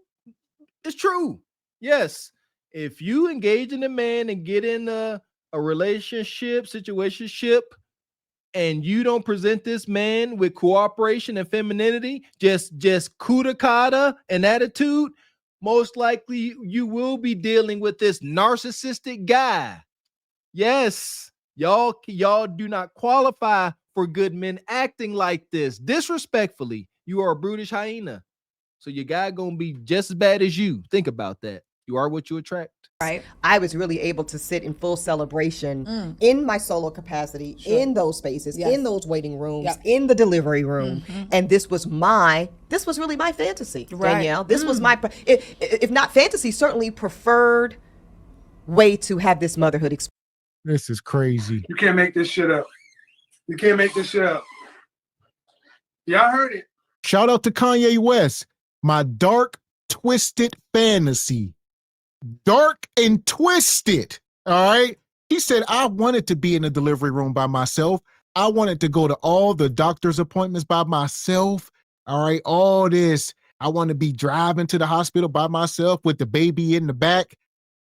it's true. Yes. If you engage in a man and get in a situationship, and you don't present this man with cooperation and femininity, just kudakata and attitude, most likely you will be dealing with this narcissistic guy. Yes, y'all do not qualify for good men acting like this. Disrespectfully, you are a brutish hyena. So your guy gonna be just as bad as you. Think about that. You are what you attract. Right. I was really able to sit in full celebration in my solo capacity, in those spaces, Yes. in those waiting rooms, Yep. in the delivery room. And this was really my fantasy, Right. Danielle. This was my, if not fantasy, certainly preferred way to have this motherhood experience. This is crazy. You can't make this shit up. You can't make this shit up. Y'all heard it. Shout out to Kanye West. My dark, twisted fantasy. Dark and twisted. All right. He said, I wanted to be in the delivery room by myself. I wanted to go to all the doctor's appointments by myself. All right. All this. I want to be driving to the hospital by myself with the baby in the back.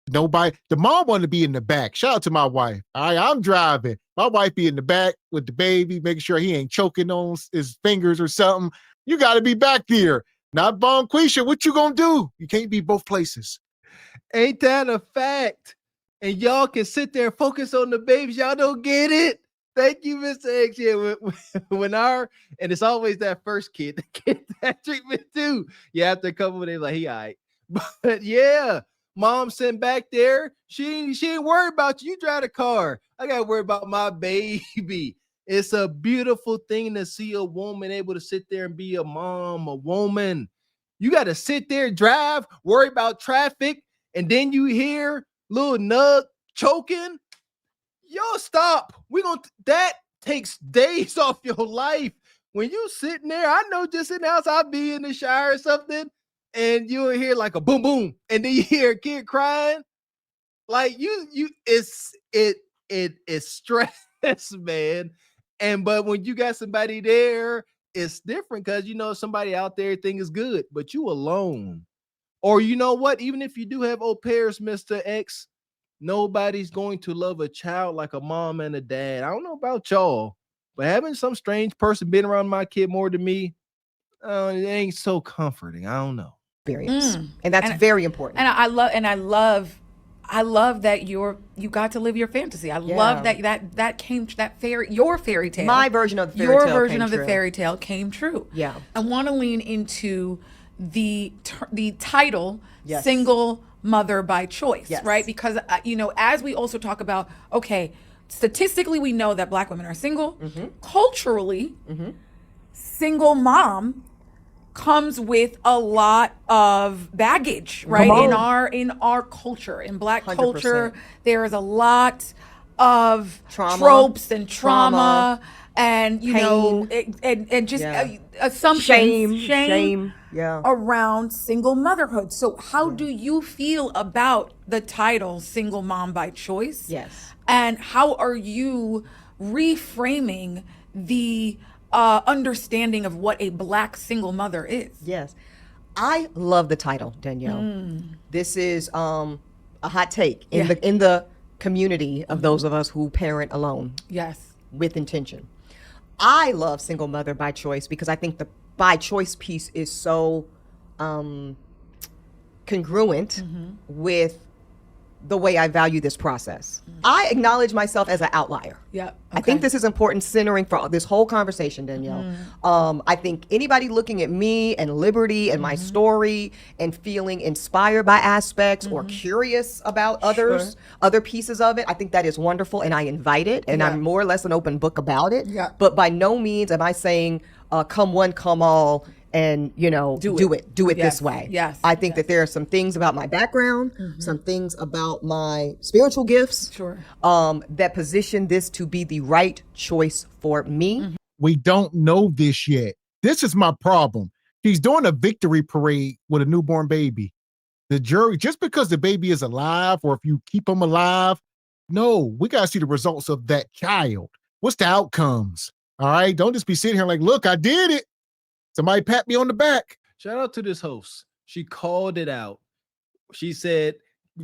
Nobody, the mom wanted to be in the back. Shout out to my wife. All right. I'm driving. My wife be in the back with the baby, making sure he ain't choking on his fingers or something. You got to be back there. Not Bonquisha. What you gonna do? You can't be both places. Ain't that a fact? And y'all can sit there and focus on the babies. Y'all don't get it. Thank you, Mr. X. Yeah, and it's always that first kid that gets that treatment too. Yeah, after a couple of days, like, he all right. But yeah, mom sitting back there. She ain't worried about you. You drive the car. I got to worry about my baby. It's a beautiful thing to see a woman able to sit there and be a mom, a woman. You got to sit there, drive, worry about traffic, and then you hear little Nug choking. Yo, stop. That takes days off your life. When you sitting there, I know just in the house, I'll be in the shower or something, and you'll hear like a boom, boom, and then you hear a kid crying. Like it's stress. Yes, man. But when you got somebody there, it's different because you know somebody out there everything is good, but you alone. Or you know what? Even if you do have au pairs, Mr. X, nobody's going to love a child like a mom and a dad. I don't know about y'all, but having some strange person been around my kid more than me, it ain't so comforting. I don't know. Experience. And that's very important. And I love that you got to live your fantasy. I love that your fairy tale. My version of the fairy your tale version came of the true. fairy tale came true. Yeah. I want to lean into the title Yes. single mother by choice, Yes. right? Because as we also talk about, okay, statistically we know that Black women are single. Culturally, single mom comes with a lot of baggage, right? In our culture, in Black 100%. culture, there is a lot of Trauma. tropes and trauma and and just assumptions, Shame. Yeah. around single motherhood. So how do you feel about the title single mom by choice? Yes. And how are you reframing the understanding of what a Black single mother is? Yes. I love the title, Danielle. This is a hot take in the community of those of us who parent alone. Yes. With intention. I love single mother by choice because I think the by choice piece is so congruent with the way I value this process. I acknowledge myself as an outlier. Yeah. I think this is important centering for this whole conversation, Danielle. I think anybody looking at me and Liberty and my story and feeling inspired by aspects or curious about others, other pieces of it, I think that is wonderful and I invite it and I'm more or less an open book about it. Yeah. But by no means am I saying come one, come all, and do it this way. Yes. I think that there are some things about my background, some things about my spiritual gifts, that position this to be the right choice for me. We don't know this yet. This is my problem. She's doing a victory parade with a newborn baby. The jury, just because the baby is alive or if you keep them alive, no, we got to see the results of that child. What's the outcomes? All right. Don't just be sitting here like, look, I did it. Somebody pat me on the back. Shout out to this host. She called it out. She said,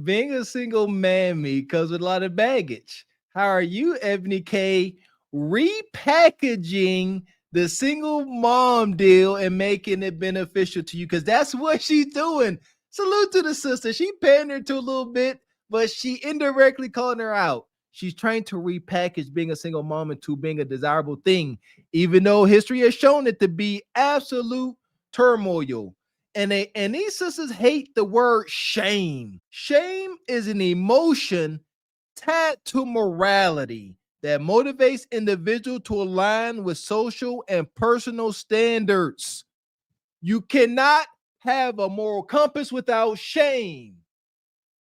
being a single mammy comes with a lot of baggage. How are you, Ebony K, repackaging the single mom deal and making it beneficial to you? Because that's what she's doing. Salute to the sister. She pandered to a little bit, but she indirectly calling her out. She's trying to repackage being a single mom into being a desirable thing, even though history has shown it to be absolute turmoil. And these sisters hate the word shame. Shame is an emotion tied to morality that motivates individual to align with social and personal standards. You cannot have a moral compass without shame.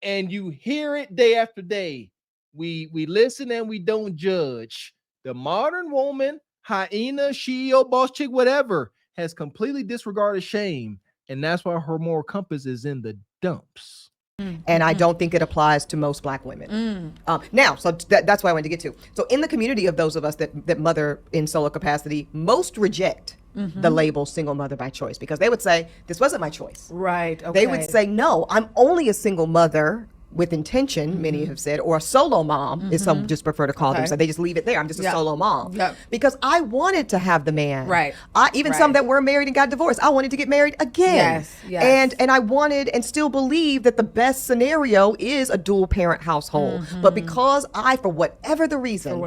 And you hear it day after day. We listen and we don't judge. The modern woman, hyena, CEO, boss chick, whatever, has completely disregarded shame. And that's why her moral compass is in the dumps. And I don't think it applies to most Black women. Now, so that's what I wanted to get to. So in the community of those of us that mother in solo capacity, most reject the label single mother by choice because they would say, this wasn't my choice. Right. Okay. They would say, no, I'm only a single mother with intention, many have said, or a solo mom, as some just prefer to call them. So they just leave it there. I'm just a solo mom. Because I wanted to have the man. Right. Even some that were married and got divorced, I wanted to get married again. Yes. And I wanted and still believe that the best scenario is a dual parent household. But because I, for whatever reason,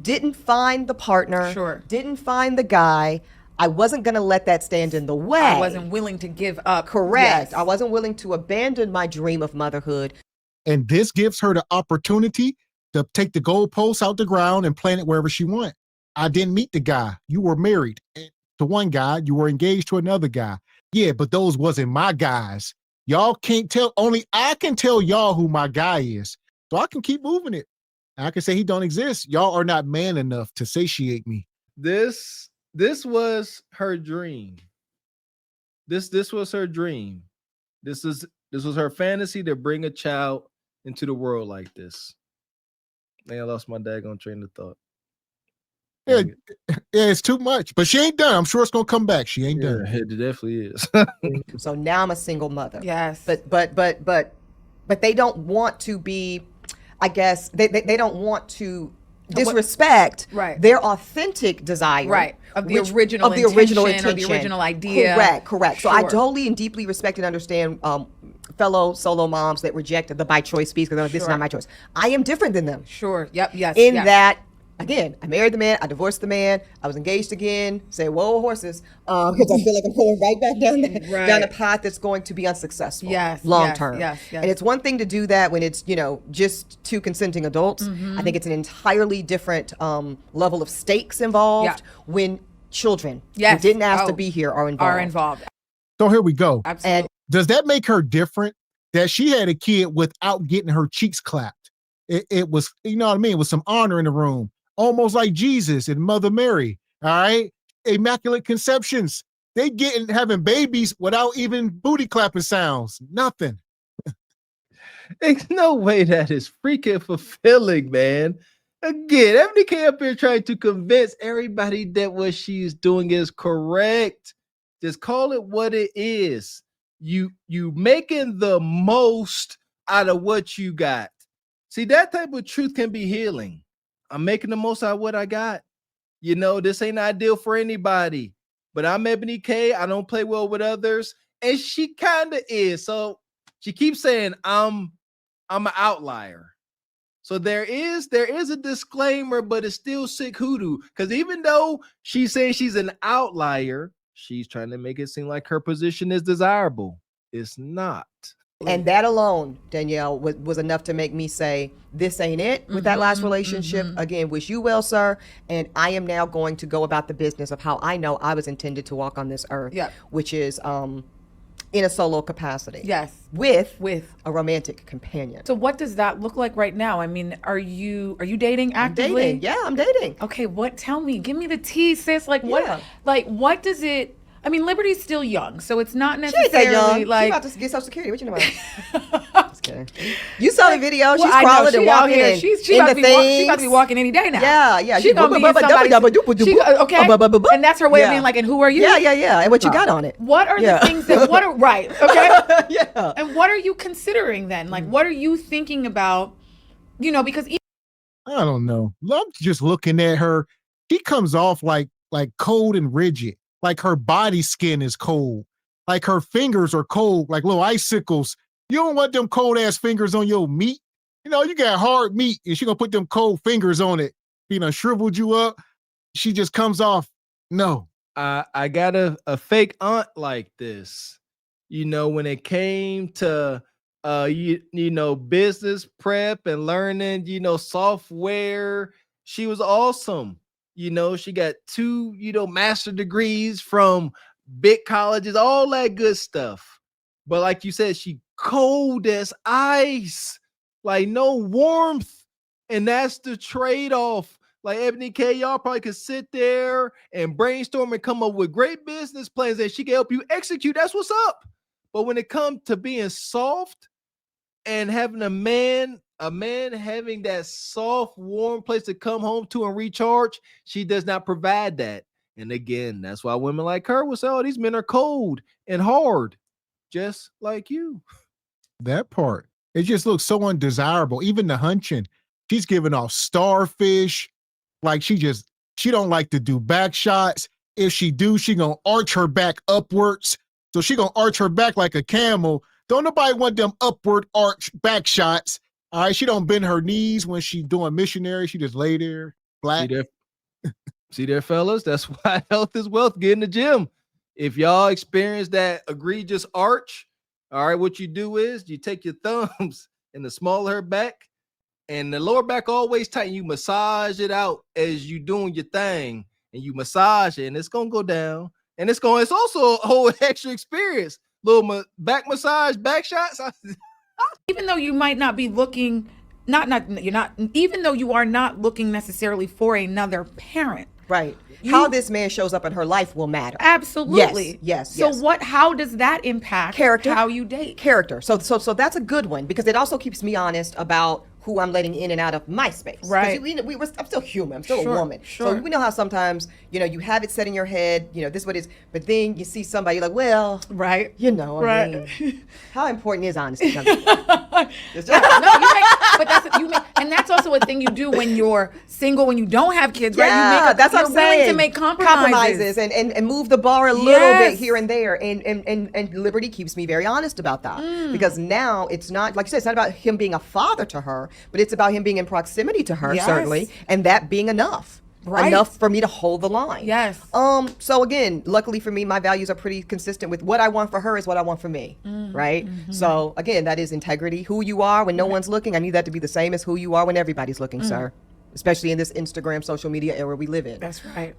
didn't find the partner, didn't find the guy, I wasn't going to let that stand in the way. I wasn't willing to give up. Correct. I wasn't willing to abandon my dream of motherhood. And this gives her the opportunity to take the goalposts out the ground and plant it wherever she wants. I didn't meet the guy. You were married to one guy. You were engaged to another guy. Yeah, but those wasn't my guys. Y'all can't tell. Only I can tell y'all who my guy is. So I can keep moving it. I can say he don't exist. Y'all are not man enough to satiate me. This was her dream. This was her dream. This was her fantasy to bring a child into the world like this. Man, I lost my daggone train of thought. Yeah, it's too much. But she ain't done. I'm sure it's gonna come back. She ain't done. It definitely is. So now I'm a single mother. Yes. But they don't want to be, I guess, they don't want to disrespect their authentic desire. Of the original intention. Or the original idea. Correct. Sure. So I totally and deeply respect and understand fellow solo moms that reject the by choice piece because this is not my choice. I am different than them. Sure. Yep. Yes. In that, again, I married the man, I divorced the man, I was engaged again. Say, whoa, horses, because I feel like I'm going right back down the path that's going to be unsuccessful. Long term. Yes. And it's one thing to do that when it's just two consenting adults. I think it's an entirely different level of stakes involved when children who didn't ask to be here are involved. So here we go. Absolutely. And does that make her different? That she had a kid without getting her cheeks clapped. It was, you know what I mean, with some honor in the room, almost like Jesus and Mother Mary. All right, immaculate conceptions. They having babies without even booty clapping sounds. Nothing. There's no way that is freaking fulfilling, man. Again, Eboni came up here trying to convince everybody that what she's doing is correct. Just call it what it is. You making the most out of what you got. See, that type of truth can be healing. I'm making the most out of what I got. This ain't ideal for anybody, but I'm Eboni K. I don't play well with others. And she kind of is. So she keeps saying I'm an outlier. So there is a disclaimer, but it's still sick hoodoo. Because even though she's saying she's an outlier, she's trying to make it seem like her position is desirable. It's not. And that alone, Danielle, was enough to make me say, this ain't it with that last relationship. Again, wish you well, sir. And I am now going to go about the business of how I know I was intended to walk on this earth, which is in a solo capacity. Yes. With a romantic companion. So what does that look like right now? I mean, are you dating actively? I'm dating. Yeah, I'm dating. Okay, tell me, give me the tea, sis. What does it, I mean, Liberty's still young, so it's not necessarily she ain't that young. like She about to get Social Security. What you know about? Just kidding. You saw the video. She's I know, crawling she and out walking here. in She in about the to things. she about to be walking any day now. Yeah. She gonna be in somebody's, okay, and that's her way of being like, and who are you? Yeah. And what you got on it? What are the things that? What are right? Okay. Yeah. And what are you considering then? Like, what are you thinking about? Because I don't know. I'm just looking at her. She comes off like cold and rigid. Like her body skin is cold. Like her fingers are cold, like little icicles. You don't want them cold ass fingers on your meat. You got hard meat and she gonna put them cold fingers on it. Shriveled you up. She just comes off. No. I got a fake aunt like this. When it came to business prep and learning, software, she was awesome. She got 2, master degrees from big colleges, all that good stuff. But like you said, she cold as ice, like no warmth. And that's the trade-off. Like Eboni K, y'all probably could sit there and brainstorm and come up with great business plans that she can help you execute. That's what's up. But when it comes to being soft and having a man having that soft, warm place to come home to and recharge, she does not provide that. And again, that's why women like her will say, oh, these men are cold and hard, just like you. That part. It just looks so undesirable. Even the hunching. She's giving off starfish. Like she don't like to do back shots. If she do, she gonna arch her back upwards. So she gonna arch her back like a camel. Don't nobody want them upward arch back shots. All right, she don't bend her knees when she doing missionary. She just lay there flat. See there, fellas? That's why health is wealth. Get in the gym. If y'all experience that egregious arch, all right, what you do is you take your thumbs in the small of her back and the lower back always tight. You massage it out as you doing your thing and you massage it and it's going to go down. And it's also a whole extra experience. Little back massage, back shots. even though you might not be looking, even though you are not looking necessarily for another parent. Right. How this man shows up in her life will matter. Absolutely. Yes. So how does that impact character? How you date? Character. So that's a good one because it also keeps me honest about who I'm letting in and out of my space. 'Cause Right. I'm still human. I'm still Sure, a woman. sure. So we know how sometimes, you have it set in your head, this is what it is, but then you see somebody, you're like, well, Right. I Right. mean, how important is honesty? No, and that's also a thing you do when you're single, when you don't have kids, right? Yeah, that's what I'm you're willing saying. to make compromises. and move the bar a little bit Yes. here and there. And Liberty keeps me very honest about that. Because now it's not, like you said, it's not about him being a father to her, but it's about him being in proximity to her, Yes. certainly, and that being enough. Right. Enough for me to hold the line. Yes. So again, luckily for me, my values are pretty consistent with what I want for her is what I want for me. Right? So again, that is integrity. Who you are when no one's looking, I need that to be the same as who you are when everybody's looking, sir. Especially in this Instagram social media era we live in. That's right.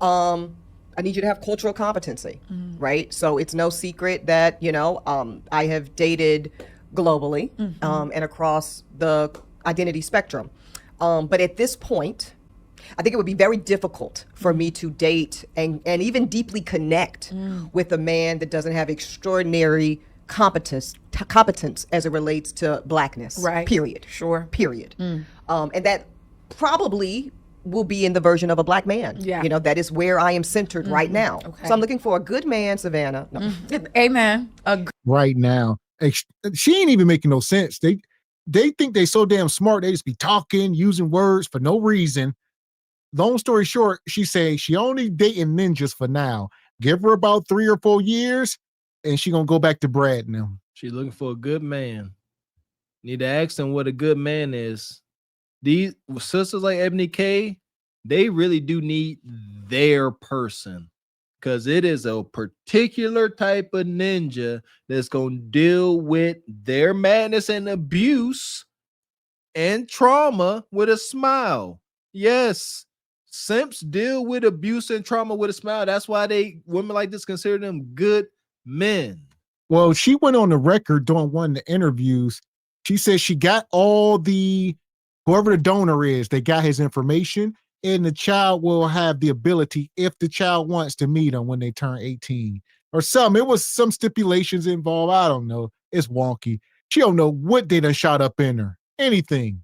I need you to have cultural competency, right? So it's no secret that, I have dated globally and across the identity spectrum. But at this point, I think it would be very difficult for me to date and even deeply connect with a man that doesn't have extraordinary competence as it relates to blackness. Right. Period. Sure. Period. And that probably will be in the version of a black man. Yeah. That is where I am centered right now. Okay. So I'm looking for a good man, Savannah. No. Amen. right now. She ain't even making no sense. They think they so damn smart. They just be talking, using words for no reason. Long story short, she say she only dating ninjas for now. Give her about 3 or 4 years, and she gonna go back to Brad now. She's looking for a good man. Need to ask them what a good man is. These sisters like Ebony K, they really do need their person. Because it is a particular type of ninja that's going to deal with their madness and abuse and trauma with a smile. Yes, simps deal with abuse and trauma with a smile. That's why women like this consider them good men. Well, she went on the record during one of the interviews. She said she got whoever the donor is, they got his information. And the child will have the ability, if the child wants, to meet him when they turn 18 or something. It was some stipulations involved. I don't know. It's wonky. She don't know what they done shot up in her. Anything.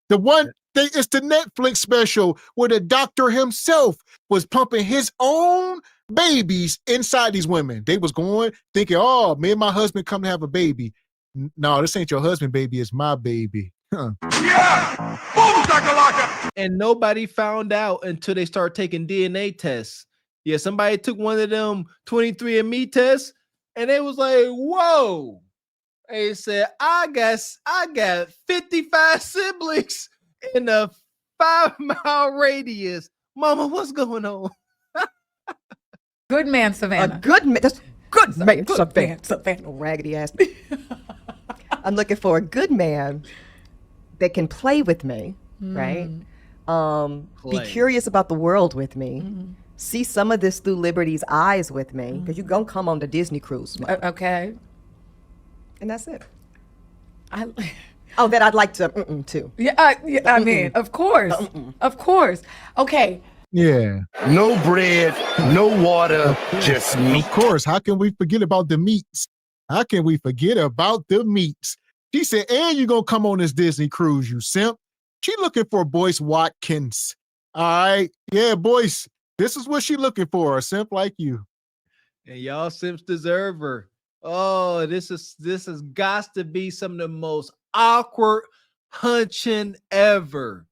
It's the Netflix special where the doctor himself was pumping his own babies inside these women. They was going thinking, oh, me and my husband come to have a baby. No, this ain't your husband, baby. It's my baby. Huh. Yeah! Boom, shakalaka! And nobody found out until they started taking DNA tests. Yeah, somebody took one of them 23andMe tests, and they was like, whoa. They said, I got 55 siblings in a 5-mile radius. Mama, what's going on? Good man, Savannah. A good man. That's good man, Good man, Savannah. Raggedy ass. I'm looking for a good man that can play with me, right? Be curious about the world with me. See some of this through Liberty's eyes with me, because you're going to come on the Disney cruise. Okay. And that's it. That I'd like to too. Yeah, I mean, of course. Of course. Okay. Yeah. No bread, no water, just meat. Of course. How can we forget about the meats? How can we forget about the meats? She said, and you're going to come on this Disney cruise, you simp. She looking for Boyce Watkins. All right. Yeah, Boyce, this is what she looking for, a simp like you. And y'all simps deserve her. Oh, this has got to be some of the most awkward hunching ever.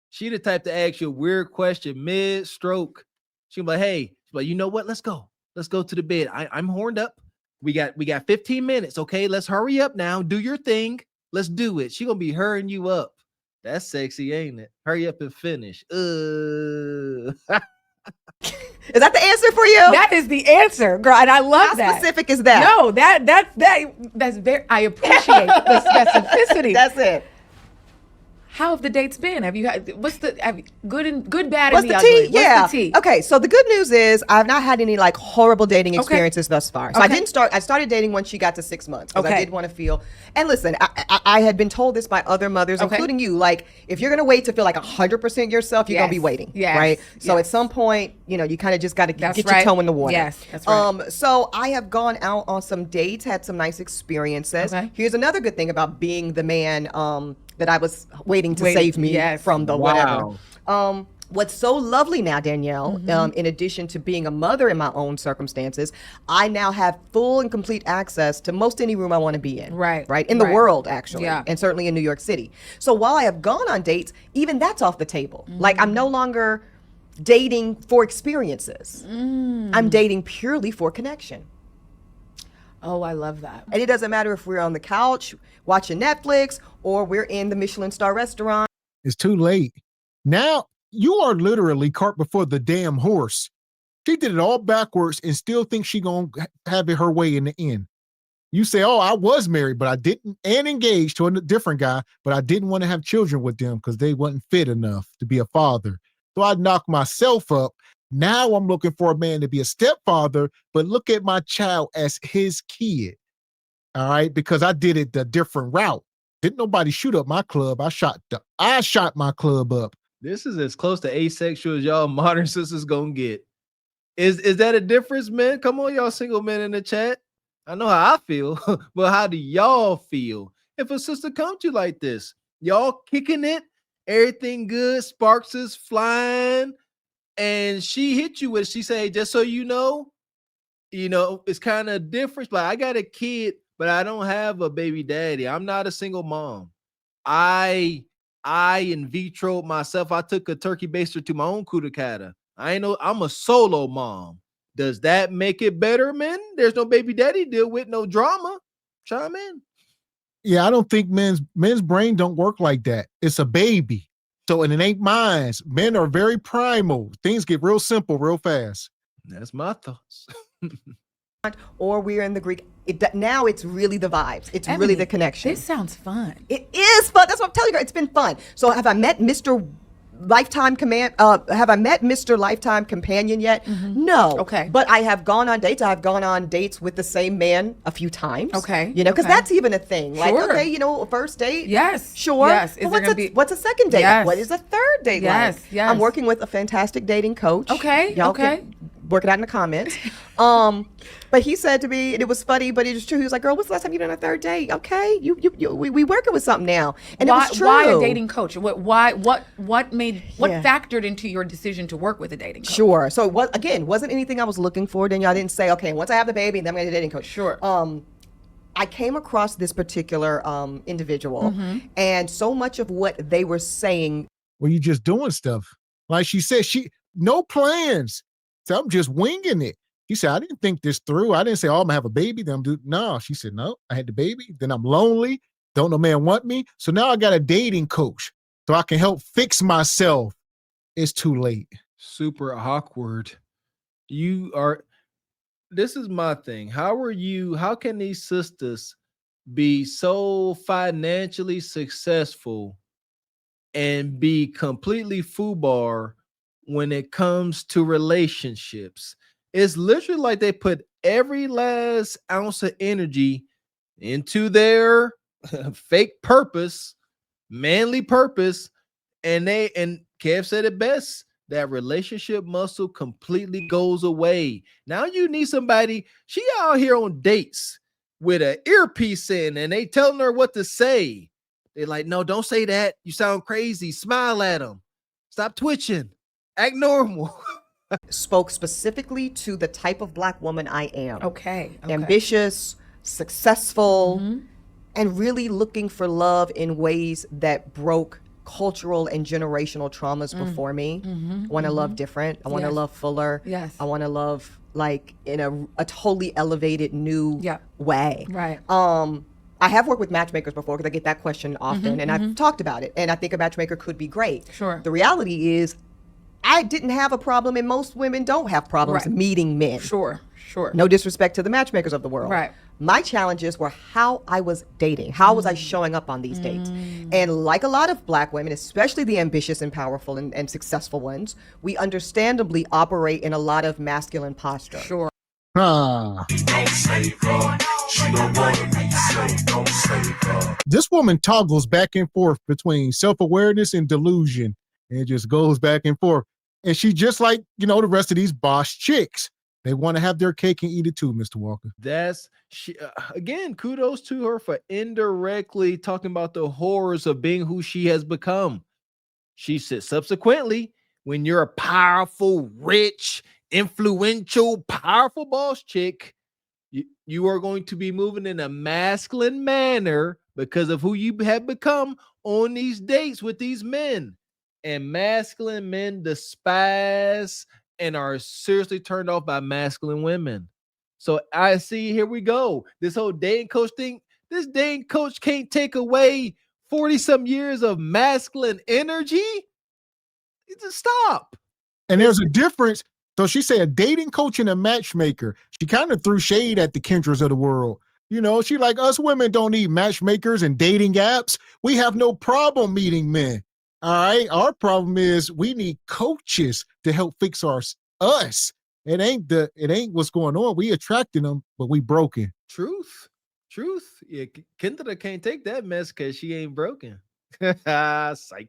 She the type to ask you a weird question mid-stroke. She'll be like, hey, you know what? Let's go. Let's go to the bed. I'm horned up. We got 15 minutes. Okay, let's hurry up now. Do your thing. Let's do it. She gonna be hurrying you up. That's sexy, ain't it? Hurry up and finish. Is that the answer for you? That is the answer, girl, and I love that. How specific is that? No, that's very. I appreciate the specificity. That's it. How have the dates been? Have you had good, bad, What's and the the tea? ugly? Yeah. What's the tea? Okay, so the good news is I've not had any like horrible dating experiences thus far. So Okay. I started dating when she got to 6 months because I Okay. did want to feel. And listen, I had been told this by other mothers, Okay. including you. Like, if you're gonna wait to feel like 100% yourself, you're gonna be Yes. waiting, Yes. right? So Yes. at some point, you kind of just got to get That's your right. toe in the water. Yes, that's right. So I have gone out on some dates, had some nice experiences. Okay. Here's another good thing about being the man that I was waiting to save me from the whatever. What's so lovely now, Danielle, in addition to being a mother in my own circumstances, I now have full and complete access to most any room I want to be in. Right. In the world, actually. Yeah. And certainly in New York City. So while I have gone on dates, even that's off the table. Like, I'm no longer dating for experiences. I'm dating purely for connection. Oh, I love that. And it doesn't matter if we're on the couch watching Netflix or we're in the Michelin star restaurant. It's too late. Now you are literally cart before the damn horse. She did it all backwards and still thinks she gonna have it her way in the end. You say, oh, I was married, but I didn't, and engaged to a different guy, but I didn't want to have children with them because they wasn't fit enough to be a father. So I knocked myself up. Now I'm looking for a man to be a stepfather, but look at my child as his kid. All right, because I did it the different route. Didn't nobody shoot up my club. I shot my club up. This is as close to asexual as y'all modern sisters gonna get. Is that a difference, man? Come on, y'all single men in the chat. I know how I feel, but how do y'all feel if a sister comes to you like this? Y'all kicking it, everything good, sparks is flying, and she hit you with, she say, just so you know, it's kind of different. Like, I got a kid, but I don't have a baby daddy. I'm not a single mom. I in vitro myself. I took a turkey baster to my own kudakata. I'm a solo mom. Does that make it better, man? There's no baby daddy deal with, no drama. Chime in. Yeah, I don't think men's brain don't work like that. It's a baby. So, and it ain't mine. Men are very primal. Things get real simple real fast. That's my thoughts. Or we're in the Greek. Now it's really the vibes. It's really the connection. This sounds fun. It is fun. That's what I'm telling you. It's been fun. So have I met Mr. Lifetime Mr. Lifetime Companion yet? No. Okay. But I have gone on dates. I've gone on dates with the same man a few times. Okay. Because that's even a thing. Like, Sure. okay, first date. Yes. Sure. Yes. But what's a second date? Yes. What is a third date Yes. like? Yes. I'm working with a fantastic dating coach. Okay. Y'all Okay. can work it out in the comments. But he said to me, and it was funny, but it was true. He was like, "Girl, what's the last time you done a third date? Okay, we working with something now." And why, it was true. Why a dating coach? What Yeah. factored into your decision to work with a dating coach? Sure. So wasn't anything I was looking for. Then y'all didn't say, okay, once I have the baby, then I'm going to dating coach. Sure. I came across this particular individual, and so much of what they were saying. Well, you just doing stuff. Like she said, no plans. So I'm just winging it. He said, I didn't think this through. I didn't say, oh, I'm gonna have a baby. Then no. She said, no, I had the baby. Then I'm lonely. Don't no man want me. So now I got a dating coach so I can help fix myself. It's too late. Super awkward. This is my thing. How can these sisters be so financially successful and be completely foobar when it comes to relationships? It's literally like they put every last ounce of energy into their fake purpose, manly purpose, and Kev said it best, that relationship muscle completely goes away. Now you need somebody. She out here on dates with an earpiece in, and they telling her what to say. They're like, no, don't say that. You sound crazy. Smile at them. Stop twitching. Act normal. Spoke specifically to the type of Black woman I am. Okay. Ambitious, successful, and really looking for love in ways that broke cultural and generational traumas before me. I want to love different. I want to love fuller. Yes. I want to love like in a totally elevated new way. Right. I have worked with matchmakers before because I get that question often, and I've talked about it. And I think a matchmaker could be great. Sure. The reality is, I didn't have a problem, and most women don't have problems meeting men. Sure. No disrespect to the matchmakers of the world. Right. My challenges were how I was dating. How was I showing up on these dates? And like a lot of Black women, especially the ambitious and powerful and successful ones, we understandably operate in a lot of masculine posture. Sure. This woman toggles back and forth between self-awareness and delusion. And it just goes back and forth. And she just like, the rest of these boss chicks. They want to have their cake and eat it too, Mr. Walker. That's again, kudos to her for indirectly talking about the horrors of being who she has become. She said subsequently, when you're a powerful, rich, influential, powerful boss chick, you are going to be moving in a masculine manner because of who you have become on these dates with these men. And masculine men despise and are seriously turned off by masculine women. So I see, here we go. This whole dating coach thing, this dating coach can't take away 40-some years of masculine energy. Just stop. And there's a difference. So she said a dating coach and a matchmaker. She kind of threw shade at the Kendras of the world. You know, she like, us women don't need matchmakers and dating apps. We have no problem meeting men. All right. Our problem is we need coaches to help fix us. It ain't what's going on. We attracting them, but we broken. Truth. Yeah, Kendra can't take that mess because she ain't broken. Psych.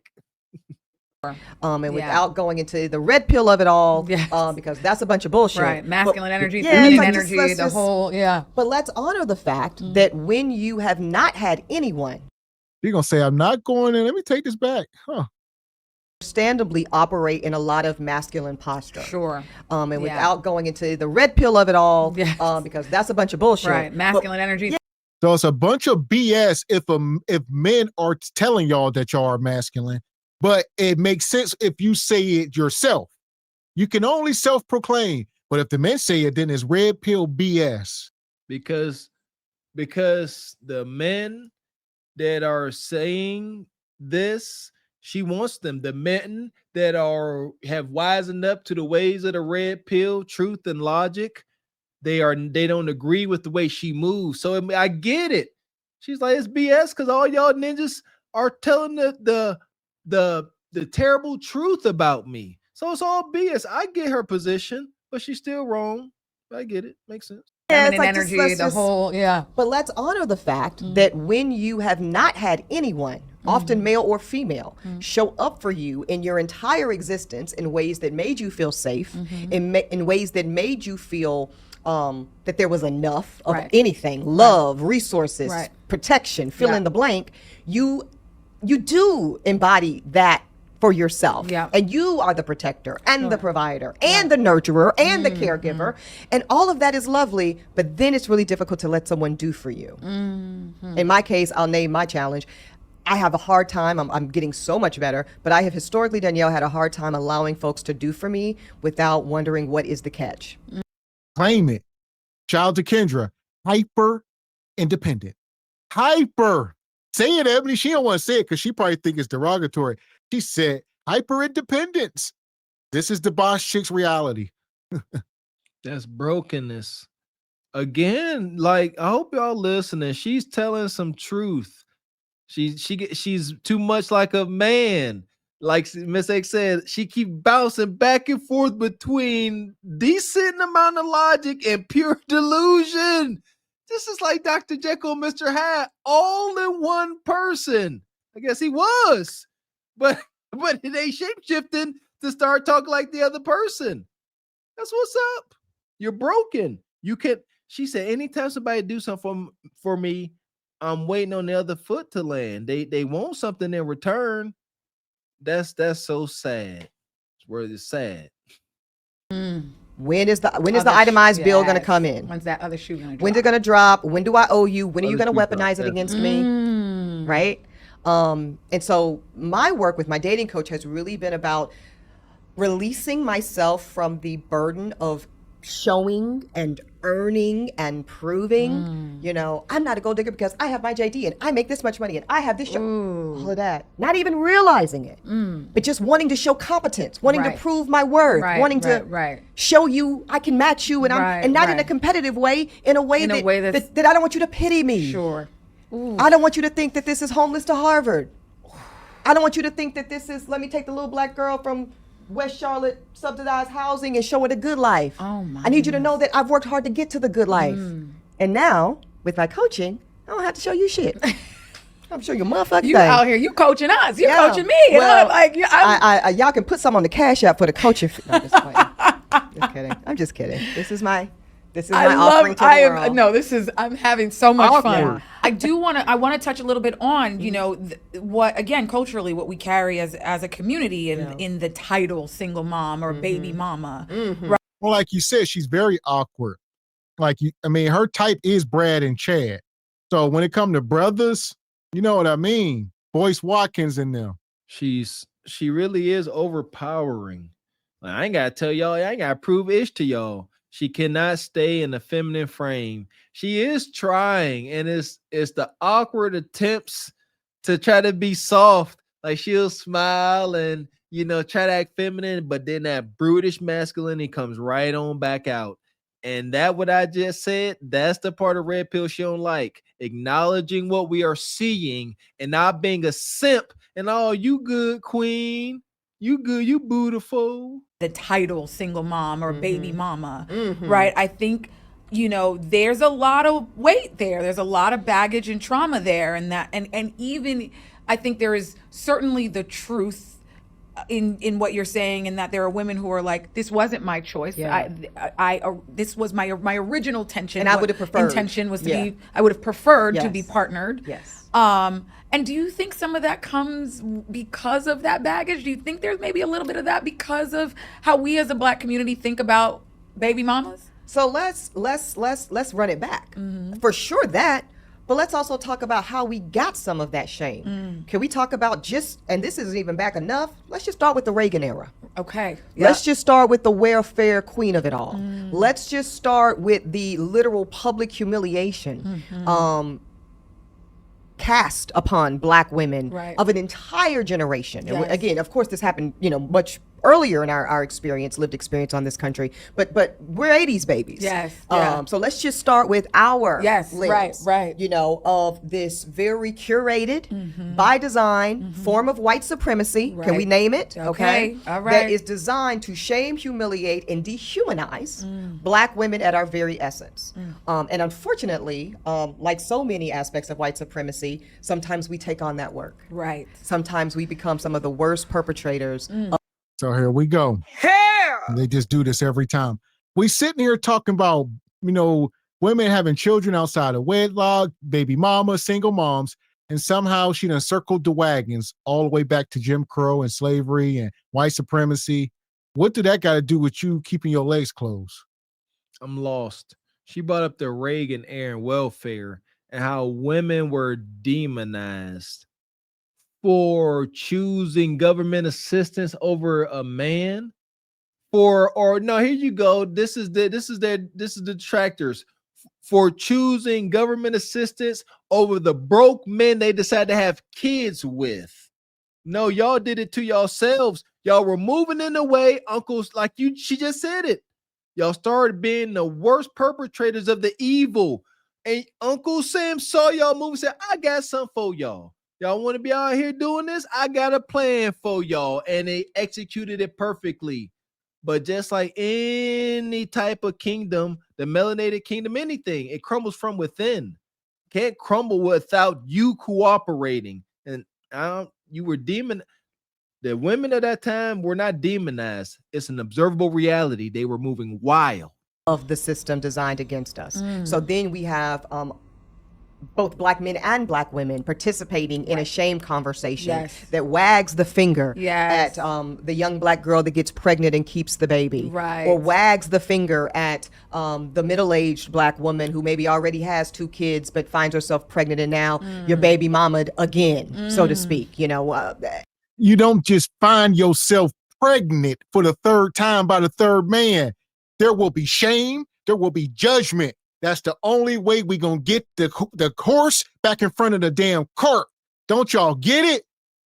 And without going into the red pill of it all, because that's a bunch of bullshit. Right, masculine energy, yeah, feminine like energy, the whole, But let's honor the fact that when you have not had anyone, you're gonna say, I'm not going in. Let me take this back. understandably operate in a lot of masculine posture. If And without going into the red pill of it all, because that's a bunch of bullshit. right, masculine energy. So it's a bunch of BS if men are telling y'all that y'all are masculine, but it makes sense if you say it yourself. You can only self-proclaim, but if the men say it, then it's red pill BS. Because the men that are saying this, she wants them. The men that have wisened up to the ways of the red pill, truth and logic, they don't agree with the way she moves. So I get it. She's like, it's BS because all y'all ninjas are telling the terrible truth about me. So it's all BS. I get her position, but she's still wrong. I get it. Makes sense. Feminine energy, the whole, But let's honor the fact that when you have not had anyone, often male or female, show up for you in your entire existence in ways that made you feel safe, in ways that made you feel that there was enough of anything, love, resources, protection, fill in the blank, you do embody that for yourself. And you are the protector and the provider and the nurturer and the caregiver. And all of that is lovely, but then it's really difficult to let someone do for you. In my case, I'll name my challenge. I have a hard time, I'm getting so much better, but I have historically, Danielle, had a hard time allowing folks to do for me without wondering what is the catch. Claim it. Shout out to Kendra. Hyper independent. Hyper. Say it, Ebony. She don't want to say it because she probably think it's derogatory. She said hyper independence. This is the boss chick's reality. That's brokenness. Again, like, I hope y'all listening. She's telling some truth. She's too much like a man. Like Miss X said, she keep bouncing back and forth between decent amount of logic and pure delusion. This is like Dr. Jekyll and Mr. Hyde all in one person. I guess he was, but they shape-shifting to start talking like the other person. That's what's up. You're broken. She said, anytime somebody do something for me, I'm waiting on the other foot to land. They want something in return. That's so sad. It's where it's sad. When is the itemized bill going to come in? When's that other shoe going to drop? When's it going to drop? When do I owe you? When are you going to weaponize it against me? Right? And so my work with my dating coach has really been about releasing myself from the burden of showing and earning and proving. You know, I'm not a gold digger because I have my JD and I make this much money and I have this show. All of that. Not even realizing it, but just wanting to show competence, wanting to prove my worth, wanting to show you I can match you, and not in a competitive way, in a way that I don't want you to pity me. I don't want you to think that this is homeless to Harvard. I don't want you to think that this is, let me take the little black girl from West Charlotte subsidized housing and show her the good life. I need you to know that I've worked hard to get to the good life. And now, with my coaching, I don't have to show you shit. I'm sure you motherfucking You out here, you coaching us. You're coaching me. Well, and I'm like, y'all can put some on the Cash App for the coaching. No, just playing. Just kidding. I'm just kidding. This is my offering to the world. No, this is, I'm having so much fun. Awkward. I want to touch a little bit on, you know, what, again, culturally, what we carry as a community in the title single mom or baby mama. Right? Well, like you said, she's very awkward. Like, I mean, her type is Brad and Chad. So when it comes to brothers, you know what I mean? Boyce Watkins in them. She really is overpowering. Like, I ain't gotta tell y'all, I ain't gotta prove ish to y'all. She cannot stay in the feminine frame. She is trying, and it's the awkward attempts to try to be soft. Like, she'll smile and, you know, try to act feminine, but then that brutish masculinity comes right on back out. And that what I just said, that's the part of Red Pill she don't like. Acknowledging what we are seeing and not being a simp and, oh, you good, queen. You good, you beautiful. The title single mom or baby mama, right? I think, you know, there's a lot of weight there. There's a lot of baggage and trauma there. And that, and even, I think there is certainly the truth in what you're saying, and that there are women who are like, this wasn't my choice. Yeah. This was my original intention. And I would have preferred. Intention was to be, I would have preferred to Yes. be partnered. Yes. And do you think some of that comes because of that baggage? Do you think there's maybe a little bit of that because of how we as a Black community think about baby mamas? So let's run it back. For sure that, but let's also talk about how we got some of that shame. Can we talk about and this isn't even back enough, let's just start with the Reagan era. Okay. Let's just start with the welfare queen of it all. Let's just start with the literal public humiliation cast upon Black women of an entire generation. And again, of course, this happened, you know, much earlier in our lived experience on this country, but we're 80s babies. Yes. So let's just start with our Right. you know, of this very curated, by design form of white supremacy. Can we name it? Okay. All right. That is designed to shame, humiliate, and dehumanize Black women at our very essence. And unfortunately, like so many aspects of white supremacy, sometimes we take on that work. Right. Sometimes we become some of the worst perpetrators. So here we go. They just do this every time. We sitting here talking about, you know, women having children outside of wedlock, baby mamas, single moms, and somehow she done circled the wagons all the way back to Jim Crow and slavery and white supremacy. What did that got to do with you keeping your legs closed? I'm lost. She brought up the Reagan era and welfare and how women were demonized for choosing government assistance over a man. Or no, here you go. This is the detractors for choosing government assistance over the broke men they decided to have kids with. No, y'all did it to yourselves. Y'all were moving in the way, uncles, like she just said it. Y'all started being the worst perpetrators of the evil. And Uncle Sam saw y'all move and said, I got something for y'all. Y'all want to be out here doing this? I got a plan for y'all. And they executed it perfectly. But just like any type of kingdom, the melanated kingdom, anything, it crumbles from within. Can't crumble without you cooperating. And you were the women of that time were not demonized. It's an observable reality. They were moving wild. Of the system designed against us. So then we have both Black men and Black women participating in a shame conversation that wags the finger at the young Black girl that gets pregnant and keeps the baby, or wags the finger at the middle-aged Black woman who maybe already has 2 kids but finds herself pregnant and now your baby mamaed again, so to speak. You know, you don't just find yourself pregnant for the 3rd time by the 3rd man. There will be shame. There will be judgment. That's the only way we gonna get the horse back in front of the damn cart. Don't y'all get it?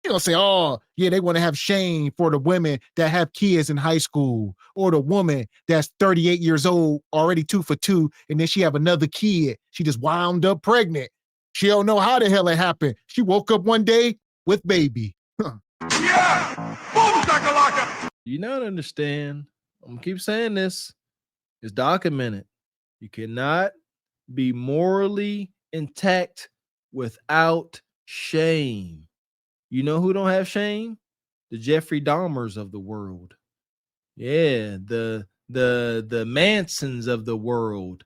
You don't say, oh, yeah, they want to have shame for the women that have kids in high school, or the woman that's 38 years old, already 2 for 2, and then she have another kid. She just wound up pregnant. She don't know how the hell it happened. She woke up one day with baby. Yeah! Boom, shakalaka! You not understand. I'm gonna keep saying this. It's documented. You cannot be morally intact without shame. You know who don't have shame? The Jeffrey Dahmers of the world. Yeah, the the Mansons of the world.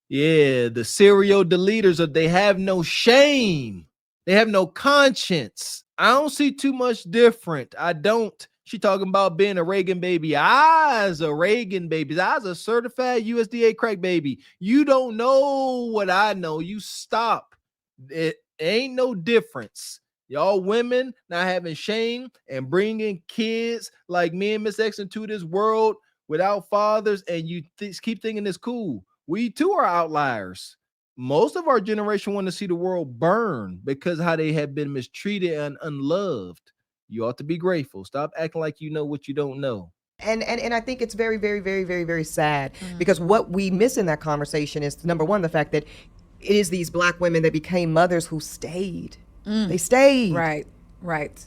Yeah, the serial deleters of they have no shame. They have no conscience. I don't see too much different. I don't. She talking about being a Reagan baby. I's a Reagan baby. I's a certified USDA crack baby. You don't know what I know. You stop. It ain't no difference. Y'all women not having shame and bringing kids like me and Miss X into this world without fathers, and you keep thinking it's cool. We too are outliers. Most of our generation want to see the world burn because how they have been mistreated and unloved. You ought to be grateful. Stop acting like you know what you don't know. And I think it's very, very, very, very, very sad because what we miss in that conversation is, number one, the fact that it is these Black women that became mothers who stayed. They stayed. Right.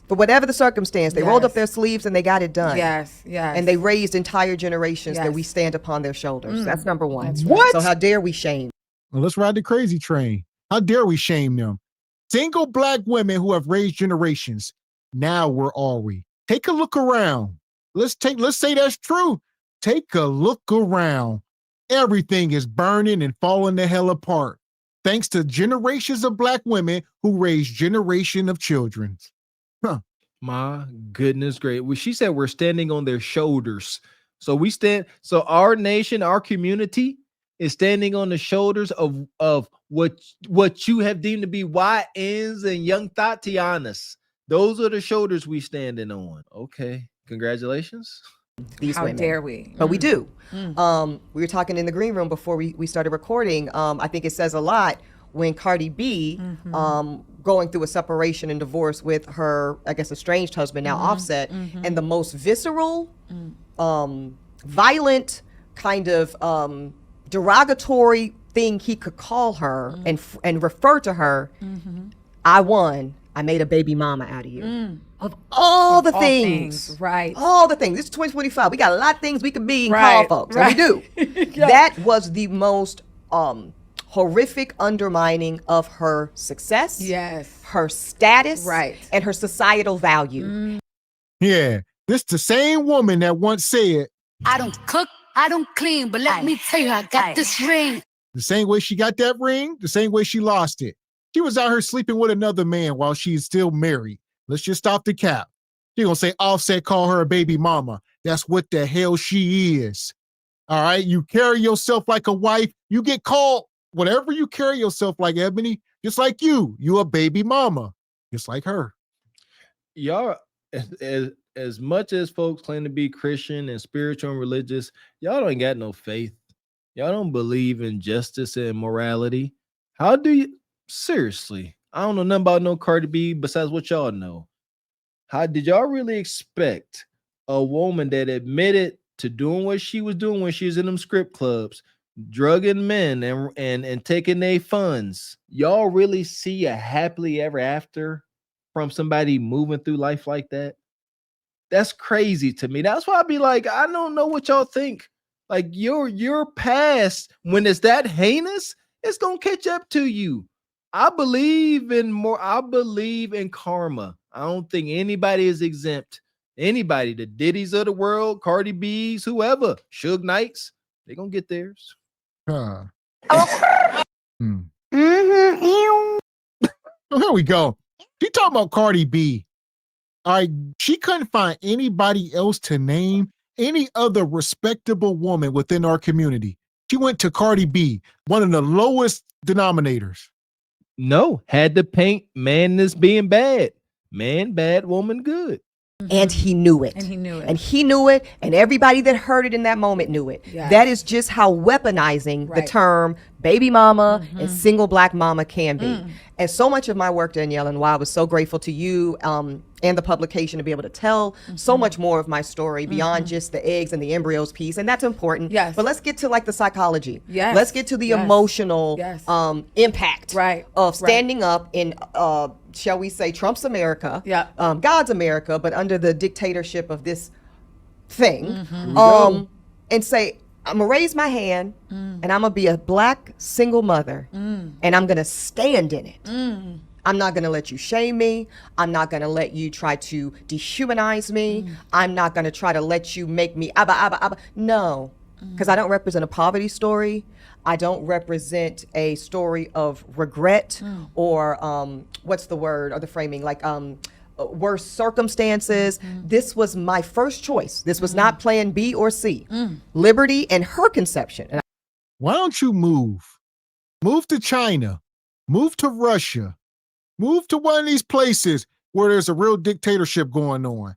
For whatever the circumstance, they rolled up their sleeves and they got it done. Yes. And they raised entire generations that we stand upon their shoulders. That's number one. That's right. What? So how dare we shame? Well, let's ride the crazy train. How dare we shame them? Single Black women who have raised generations. Now where are we? Take a look around. Let's say that's true. Take a look around. Everything is burning and falling the hell apart. Thanks to generations of Black women who raised generation of children. My goodness, great. Well, she said we're standing on their shoulders. So our nation, our community is standing on the shoulders of what you have deemed to be YNs and young Tatianas. Those are the shoulders we standing on. Okay. Congratulations. These How women. dare we? But we do. We were talking in the green room before we started recording. I think it says a lot when Cardi B, going through a separation and divorce with her, I guess, estranged husband, now Offset, and the most visceral, violent, kind of derogatory thing he could call her and refer to her, I won. I made a baby mama out of you. Of all the things. Right. All the things. This is 2025. We got a lot of things we could be and call folks. And we do. That was the most horrific undermining of her success. Yes. Her status. Right. And her societal value. Yeah. This the same woman that once said, I don't cook, I don't clean, but let me tell you, I got this ring. the same way she got that ring, the same way she lost it. She was out here sleeping with another man while she's still married. Let's just stop the cap. She gonna say Offset call her a baby mama. That's what the hell she is. All right, you carry yourself like a wife, you get called whatever you carry yourself like, Ebony, just like you a baby mama, just like her. Y'all, as much as folks claim to be Christian and spiritual and religious, y'all don't got no faith. Y'all don't believe in justice and morality. How do you? Seriously, I don't know nothing about no Cardi B besides what y'all know. How did y'all really expect a woman that admitted to doing what she was doing when she was in them strip clubs, drugging men and taking their funds? Y'all really see a happily ever after from somebody moving through life like that? That's crazy to me. That's why I be like, I don't know what y'all think. Like your past, when it's that heinous, it's gonna catch up to you. I believe in karma. I don't think anybody is exempt. Anybody, the Diddies of the world, Cardi B's, whoever, Suge Knights, they're gonna get theirs. So here we go. She talking about Cardi B. All right, she couldn't find anybody else to name, any other respectable woman within our community. She went to Cardi B, one of the lowest denominators. No, had to paint man as being bad. Man bad, woman good. And he knew it. And he knew it. And he knew it. And everybody that heard it in that moment knew it. Yes. That is just how weaponizing the term baby mama and single Black mama can be. And so much of my work, Danielle, and why I was so grateful to you and the publication to be able to tell so much more of my story beyond just the eggs and the embryos piece. And that's important. Yes. But let's get to like the psychology. Yes. Let's get to the emotional impact of standing up in, shall we say, Trump's America, God's America, but under the dictatorship of this thing, and say, I'm gonna raise my hand and I'm gonna be a Black single mother and I'm gonna stand in it. I'm not gonna let you shame me. I'm not gonna let you try to dehumanize me. I'm not gonna try to let you make me abba. No, because I don't represent a poverty story. I don't represent a story of regret or what's the word or the framing, like worse circumstances. This was my first choice. This was not plan B or C. Liberty and her conception. And Why don't you move? Move to China. Move to Russia. Move to one of these places where there's a real dictatorship going on.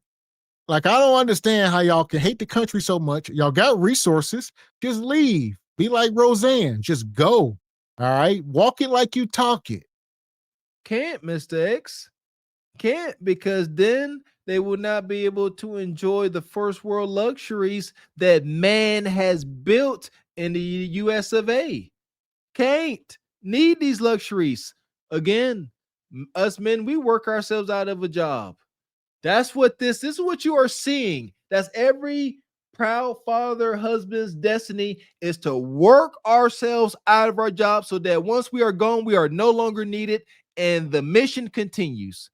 Like, I don't understand how y'all can hate the country so much. Y'all got resources. Just leave. Be like Roseanne. Just go. All right? Walk it like you talk it. Can't, Mr. X. Can't, because then they will not be able to enjoy the first world luxuries that man has built in the US of A. Can't. Need these luxuries. Again, us men, we work ourselves out of a job. That's what this is what you are seeing. That's every proud father, husband's destiny, is to work ourselves out of our job so that once we are gone, we are no longer needed and the mission continues.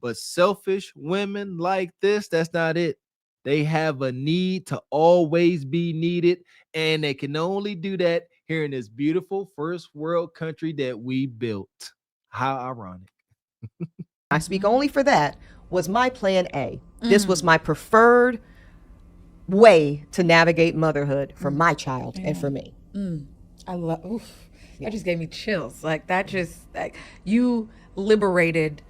But selfish women like this, that's not it. They have a need to always be needed, and they can only do that here in this beautiful first world country that we built. How ironic. I speak only for that, was my plan A. This was my preferred way to navigate motherhood for my child and for me. I love. That just gave me chills. Like that just like you liberated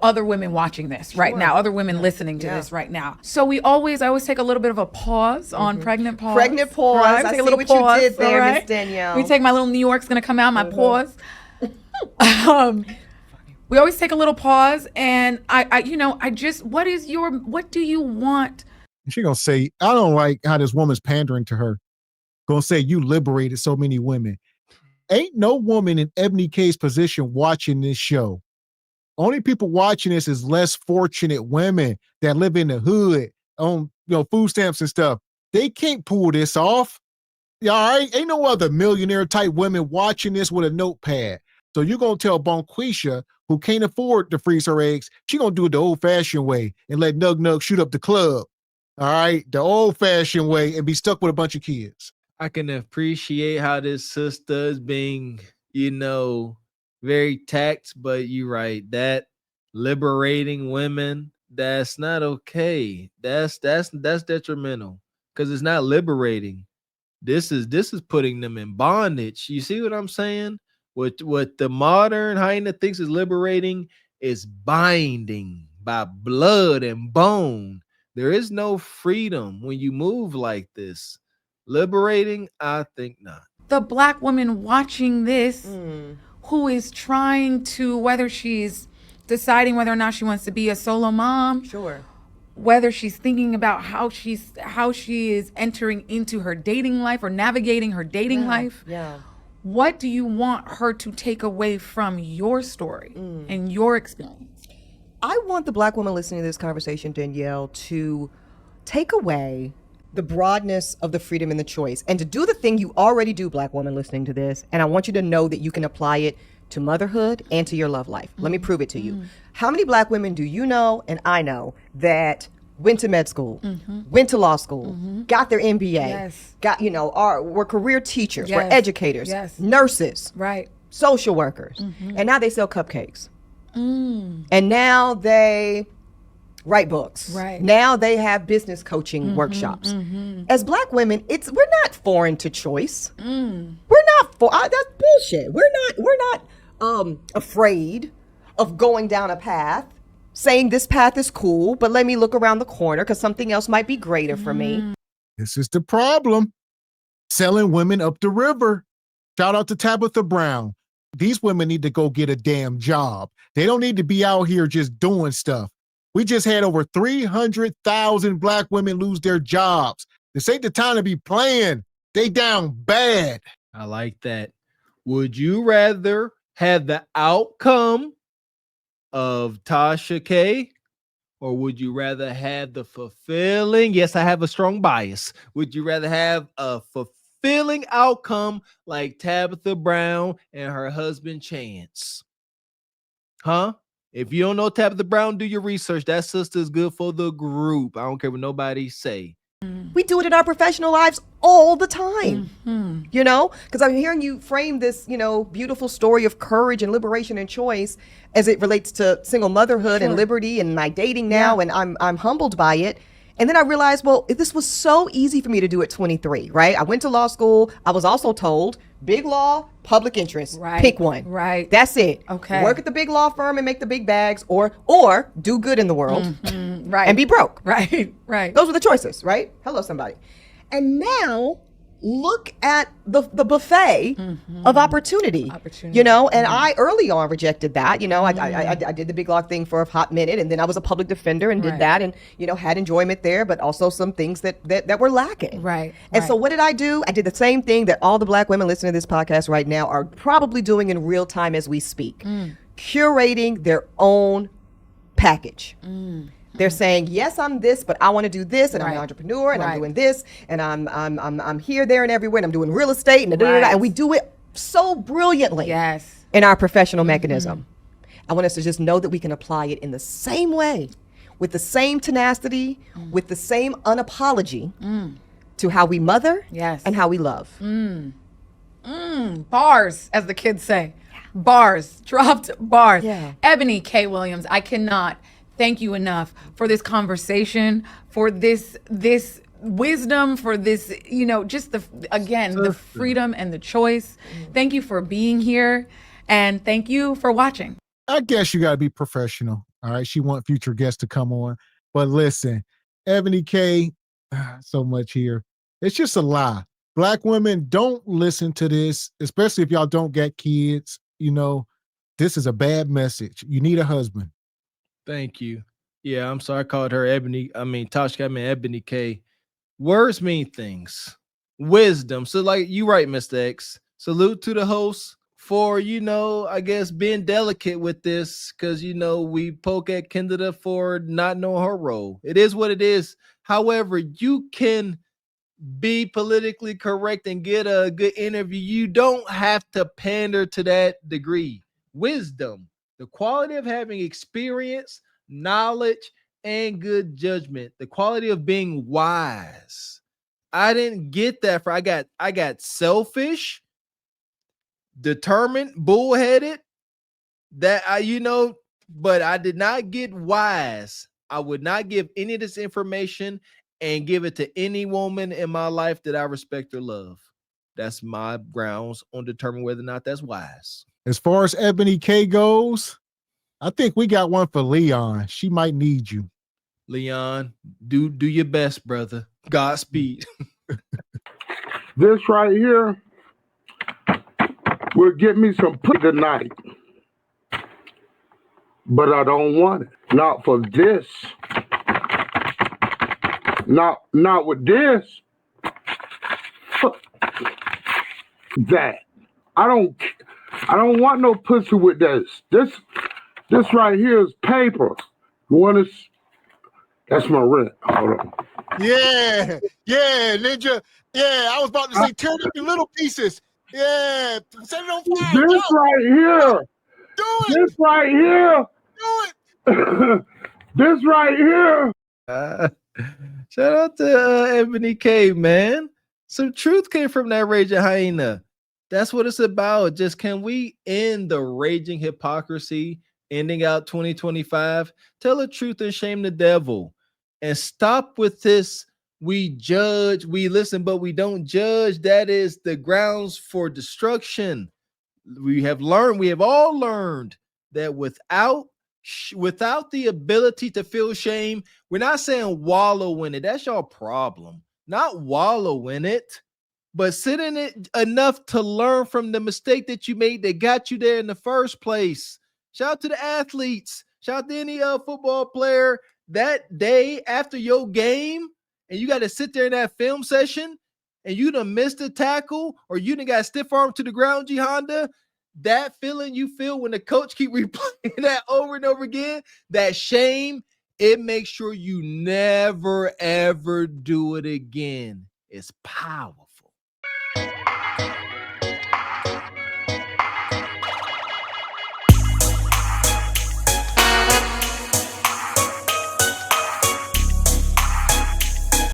other women watching this right now, other women listening to this right now. So I always take a little bit of a pause on pregnant pause. Pregnant pause. Right? I Take see a little what pause, you did there, all Miss Danielle. We take my little New York's gonna come out, my pause. We always take a little pause, and I just, what do you want? She gonna say, I don't like how this woman's pandering to her. Gonna say you liberated so many women. Ain't no woman in Ebony K's position watching this show. Only people watching this is less fortunate women that live in the hood on food stamps and stuff. They can't pull this off. All right, ain't no other millionaire type women watching this with a notepad. So you're gonna tell Bonquisha, who can't afford to freeze her eggs, she gonna do it the old-fashioned way and let Nug Nug shoot up the club. All right, the old-fashioned way, and be stuck with a bunch of kids. I can appreciate how this sister is being, very tact, but you're right. That liberating women, that's not okay. That's detrimental because it's not liberating. This is putting them in bondage. You see what I'm saying? What the modern hyena thinks is liberating is binding by blood and bone. There is no freedom when you move like this. Liberating, I think not. The Black woman watching this, who is trying to, whether she's deciding whether or not she wants to be a solo mom, whether she's thinking about how she is entering into her dating life or navigating her dating life. What do you want her to take away from your story and your experience? I want the Black woman listening to this conversation, Danielle, to take away the broadness of the freedom and the choice, and to do the thing you already do, Black woman listening to this. And I want you to know that you can apply it to motherhood and to your love life. Let me prove it to you. How many Black women do you know and I know that went to med school, went to law school, got their MBA, got, were career teachers, were educators, nurses, social workers, and now they sell cupcakes. And now they write books. Now they have business coaching workshops. As Black women, we're not foreign to choice. We're not that's bullshit. We're not afraid of going down a path, saying this path is cool, but let me look around the corner because something else might be greater for me. This is the problem. Selling women up the river. Shout out to Tabitha Brown. These women need to go get a damn job. They don't need to be out here just doing stuff. We just had over 300,000 Black women lose their jobs. This ain't the time to be playing. They down bad. I like that. Would you rather have the outcome of Tasha K, or would you rather have the fulfilling? Yes, I have a strong bias. Would you rather have a fulfilling outcome like Tabitha Brown and her husband Chance? Huh? If you don't know Tabitha Brown, do your research. That sister is good for the group. I don't care what nobody say. We do it in our professional lives all the time, you know, because I'm hearing you frame this, you know, beautiful story of courage and liberation and choice as it relates to single motherhood and liberty and my dating now. And I'm humbled by it. And then I realized, well, this was so easy for me to do at 23, right? I went to law school. I was also told big law, public interest, pick one. Right. That's it. Okay. Work at the big law firm and make the big bags or do good in the world Right. and be broke. Right. Right. Those were the choices, right? Hello, somebody. And now look at the buffet of opportunity. You know, and I early on rejected that. You know, I did the big law thing for a hot minute, and then I was a public defender and did that, and you know, had enjoyment there, but also some things that were lacking. Right. And so what did I do? I did the same thing that all the Black women listening to this podcast right now are probably doing in real time as we speak, curating their own package. They're saying, yes, I'm this, but I want to do this, and I'm an entrepreneur, and I'm doing this, and I'm here, there, and everywhere, and I'm doing real estate, and and we do it so brilliantly in our professional mechanism. I want us to just know that we can apply it in the same way, with the same tenacity, with the same unapology to how we mother and how we love. Bars, as the kids say. Bars. Dropped bars. Yeah. Eboni K. Williams, I cannot thank you enough for this conversation, for this wisdom, for this, you know, just the freedom and the choice. Thank you for being here, and thank you for watching. I guess you got to be professional. All right. She want future guests to come on. But listen, Eboni K, so much here. It's just a lie. Black women, don't listen to this, especially if y'all don't get kids. You know, this is a bad message. You need a husband. Thank you. Yeah, I'm sorry I called her Tasha, I mean Eboni K. Words mean things. Wisdom. So like you right, Mr. X. Salute to the host for, you know, I guess being delicate with this, because, you know, we poke at Kendra for not knowing her role. It is what it is. However, you can be politically correct and get a good interview. You don't have to pander to that degree. Wisdom. The quality of having experience, knowledge, and good judgment. The quality of being wise. I didn't get that. I got selfish, determined, bullheaded. But I did not get wise. I would not give any of this information and give it to any woman in my life that I respect or love. That's my grounds on determining whether or not that's wise. As far as Eboni K goes, I think we got one for Leon. She might need you. Leon, do your best, brother. Godspeed. This right here will get me some pussy tonight. But I don't want it. Not for this. Not with this. Fuck that. I don't want no pussy with this. This right here is paper. You want to? That's my rent. Hold on. Yeah, Ninja. Yeah, I was about to say tear it up in little pieces. Yeah, set it on fire. This right here. Do it. This right here. Do it. This right here. Shout out to Eboni K, man. Some truth came from that raging hyena. That's what it's about. Just can we end the raging hypocrisy, ending out 2025? Tell the truth and shame the devil. And stop with this. We judge, we listen, but we don't judge. That is the grounds for destruction. We have all learned that without the ability to feel shame, we're not saying wallow in it. That's your problem. Not wallow in it, but sit in it enough to learn from the mistake that you made that got you there in the first place. Shout out to the athletes. Shout out to any football player that day after your game, and you got to sit there in that film session, and you done missed a tackle, or you done got stiff arm to the ground, G Honda. That feeling you feel when the coach keep replaying that over and over again, that shame, it makes sure you never, ever do it again. It's powerful.